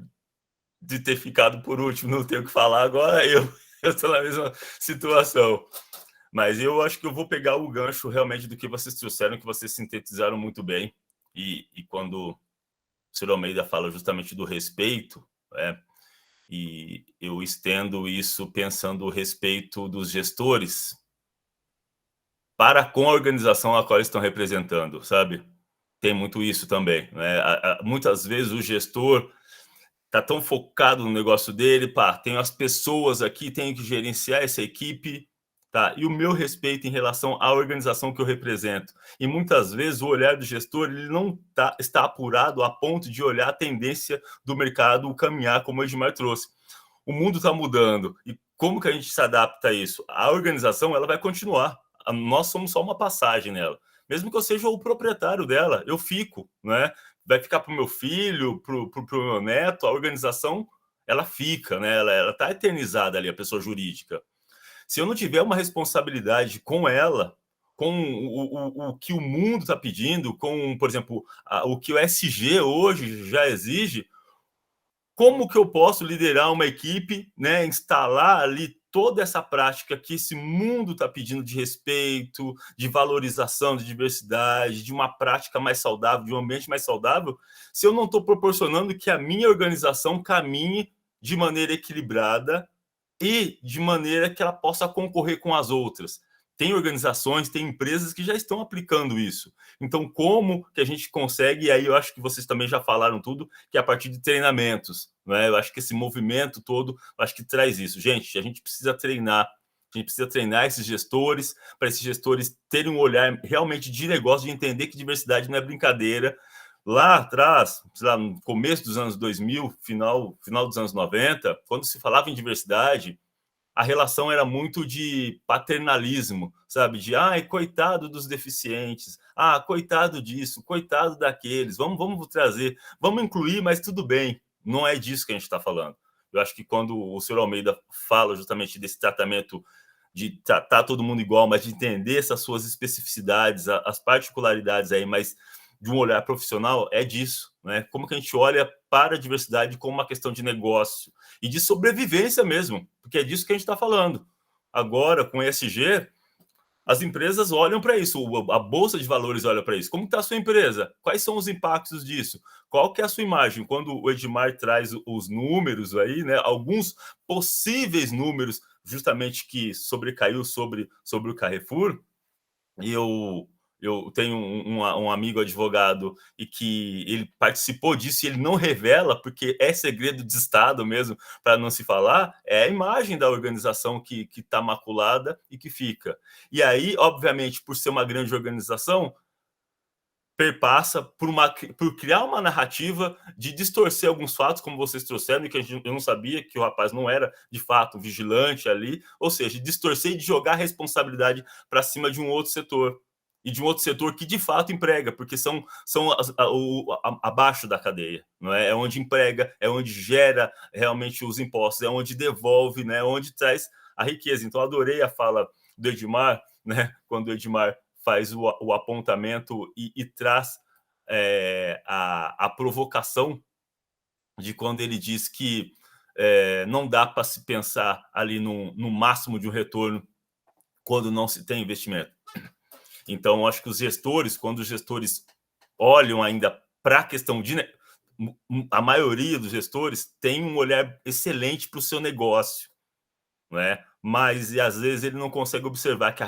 de ter ficado por último, não tenho o que falar, agora eu estou na mesma situação. Mas eu acho que eu vou pegar o gancho realmente do que vocês trouxeram, que vocês sintetizaram muito bem. E quando o senhor Almeida fala justamente do respeito, e eu estendo isso pensando o respeito dos gestores para com a organização a qual eles estão representando, sabe? Tem muito isso também, né? Muitas vezes o gestor está tão focado no negócio dele, tem as pessoas aqui, tenho que gerenciar essa equipe, tá? E o meu respeito em relação à organização que eu represento. E muitas vezes o olhar do gestor ele não está apurado a ponto de olhar a tendência do mercado, o caminhar, como o Edmar trouxe. O mundo está mudando. E como que a gente se adapta a isso? A organização ela vai continuar. Nós somos só uma passagem nela. Mesmo que eu seja o proprietário dela, eu fico, né? Vai ficar para o meu filho, para o meu neto, a organização, ela fica, né? Ela está eternizada ali, a pessoa jurídica. Se eu não tiver uma responsabilidade com ela, com o que o mundo está pedindo, com, por exemplo, o que o SG hoje já exige, como que eu posso liderar uma equipe, né, instalar ali toda essa prática que esse mundo está pedindo de respeito, de valorização, de diversidade, de uma prática mais saudável, de um ambiente mais saudável, se eu não estou proporcionando que a minha organização caminhe de maneira equilibrada e de maneira que ela possa concorrer com as outras. Tem organizações, tem empresas que já estão aplicando isso. Então, como que a gente consegue, e aí eu acho que vocês também já falaram tudo, que é a partir de treinamentos, né? Eu acho que esse movimento todo, eu acho que traz isso. Gente, a gente precisa treinar esses gestores, para esses gestores terem um olhar realmente de negócio, de entender que diversidade não é brincadeira. Lá atrás, sei lá, no começo dos anos 2000, final dos anos 90, quando se falava em diversidade, a relação era muito de paternalismo, sabe? De, coitado dos deficientes, coitado disso, coitado daqueles, vamos trazer, vamos incluir, mas tudo bem. Não é disso que a gente está falando. Eu acho que quando o senhor Almeida fala justamente desse tratamento de tratar todo mundo igual, mas de entender essas suas especificidades, as particularidades aí, mas de um olhar profissional, é disso, né? Como que a gente olha para a diversidade como uma questão de negócio e de sobrevivência mesmo, porque é disso que a gente está falando. Agora, com o ESG, as empresas olham para isso, a Bolsa de Valores olha para isso. Como está a sua empresa? Quais são os impactos disso? Qual que é a sua imagem? Quando o Edmar traz os números aí, né? Alguns possíveis números, justamente que sobrecaiu sobre o Carrefour, e eu tenho um amigo advogado e que ele participou disso e ele não revela, porque é segredo de Estado mesmo, para não se falar, é a imagem da organização que está maculada e que fica. E aí, obviamente, por ser uma grande organização, perpassa por criar uma narrativa de distorcer alguns fatos, como vocês trouxeram, e que eu não sabia que o rapaz não era, de fato, vigilante ali, ou seja, distorcer e de jogar a responsabilidade para cima de um outro setor. E de um outro setor que de fato emprega, porque são abaixo da cadeia, não é? É onde emprega, é onde gera realmente os impostos, é onde devolve, né? É onde traz a riqueza. Então, adorei a fala do Edmar, né? Quando o Edmar faz o apontamento e traz a provocação de quando ele diz que não dá para se pensar ali no máximo de um retorno quando não se tem investimento. Então, acho que os gestores, quando os gestores olham ainda para a questão de... A maioria dos gestores tem um olhar excelente para o seu negócio, não é? Mas, às vezes, ele não consegue observar que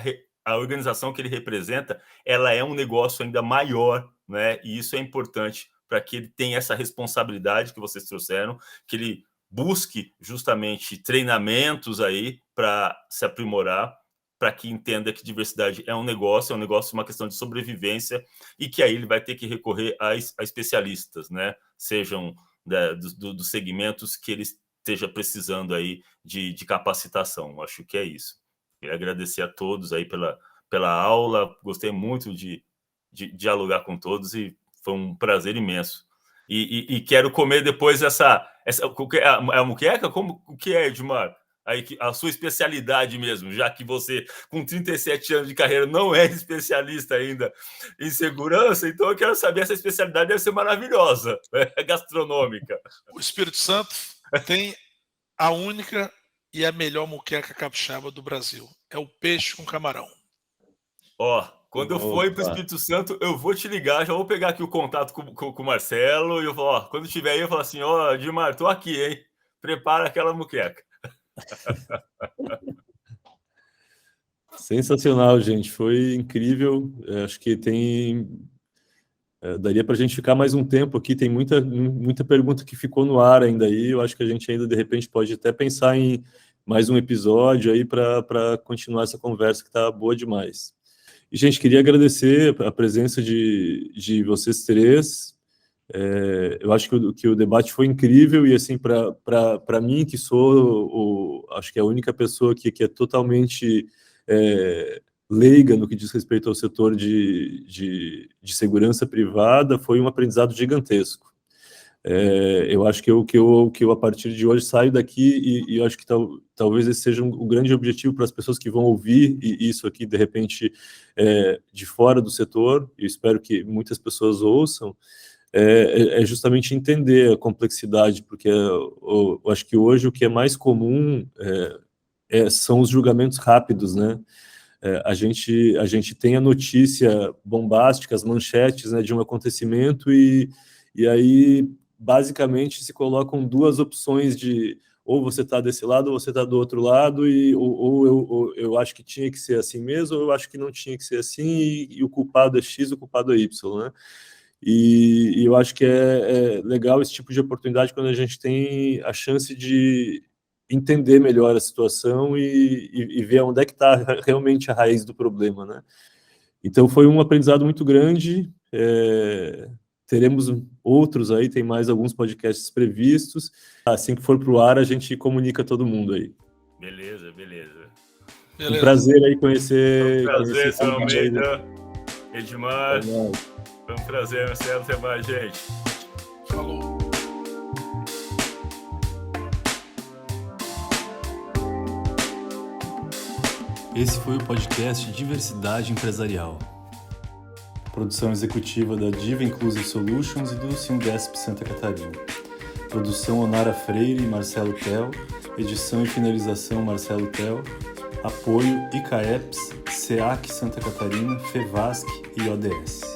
a organização que ele representa, ela é um negócio ainda maior, né? E isso é importante para que ele tenha essa responsabilidade que vocês trouxeram, que ele busque justamente treinamentos aí para se aprimorar, para que entenda que diversidade é um negócio, uma questão de sobrevivência, e que aí ele vai ter que recorrer a especialistas, né? Sejam dos segmentos que ele esteja precisando aí de capacitação. Acho que é isso. Queria agradecer a todos aí pela aula, gostei muito de dialogar com todos e foi um prazer imenso. E quero comer depois essa a muqueca? O que é, Edmar? Aí, a sua especialidade mesmo, já que você, com 37 anos de carreira, não é especialista ainda em segurança, então eu quero saber, essa especialidade deve ser maravilhosa, gastronômica. O Espírito Santo tem a única e a melhor muqueca capixaba do Brasil. É o peixe com camarão. Quando eu for para o Espírito Santo, eu vou te ligar, já vou pegar aqui o contato com o Marcelo, e eu vou, quando estiver aí, eu falo assim, Edmar, tô aqui, hein? Prepara aquela muqueca. Sensacional, gente. Foi incrível. Acho que daria para a gente ficar mais um tempo aqui. Tem muita pergunta que ficou no ar ainda aí. Eu acho que a gente ainda, de repente, pode até pensar em mais um episódio aí para continuar essa conversa que está boa demais. E, gente, queria agradecer a presença de vocês três. Eu acho que o debate foi incrível e, assim, para mim, que sou acho que a única pessoa que é totalmente leiga no que diz respeito ao setor de segurança privada, foi um aprendizado gigantesco. Eu acho que eu a partir de hoje saio daqui e eu acho que talvez esse seja um grande objetivo para as pessoas que vão ouvir isso aqui, de repente, de fora do setor, e espero que muitas pessoas ouçam. é justamente entender a complexidade, porque eu acho que hoje o que é mais comum são os julgamentos rápidos, né? A gente tem a notícia bombástica, as manchetes, né, de um acontecimento e aí, basicamente, se colocam duas opções de ou você está desse lado ou você está do outro lado, ou eu acho que tinha que ser assim mesmo, ou eu acho que não tinha que ser assim, e o culpado é X, o culpado é Y, né? E eu acho que é legal esse tipo de oportunidade quando a gente tem a chance de entender melhor a situação e ver onde é que está realmente a raiz do problema, né? Então foi um aprendizado muito grande, teremos outros aí, tem mais alguns podcasts previstos, assim que for para o ar a gente comunica todo mundo aí. Beleza. Um prazer aí conhecer... Um prazer, seu Almeida. Edmar. Foi um prazer, Marcelo. Até mais, gente. Falou. Esse foi o podcast Diversidade Empresarial. Produção executiva da Diva Inclusive Solutions e do Sindesp Santa Catarina. Produção Onara Freire e Marcelo Tel. Edição e finalização Marcelo Tel. Apoio ICAEPS, SEAC Santa Catarina, FEVASC e ODS.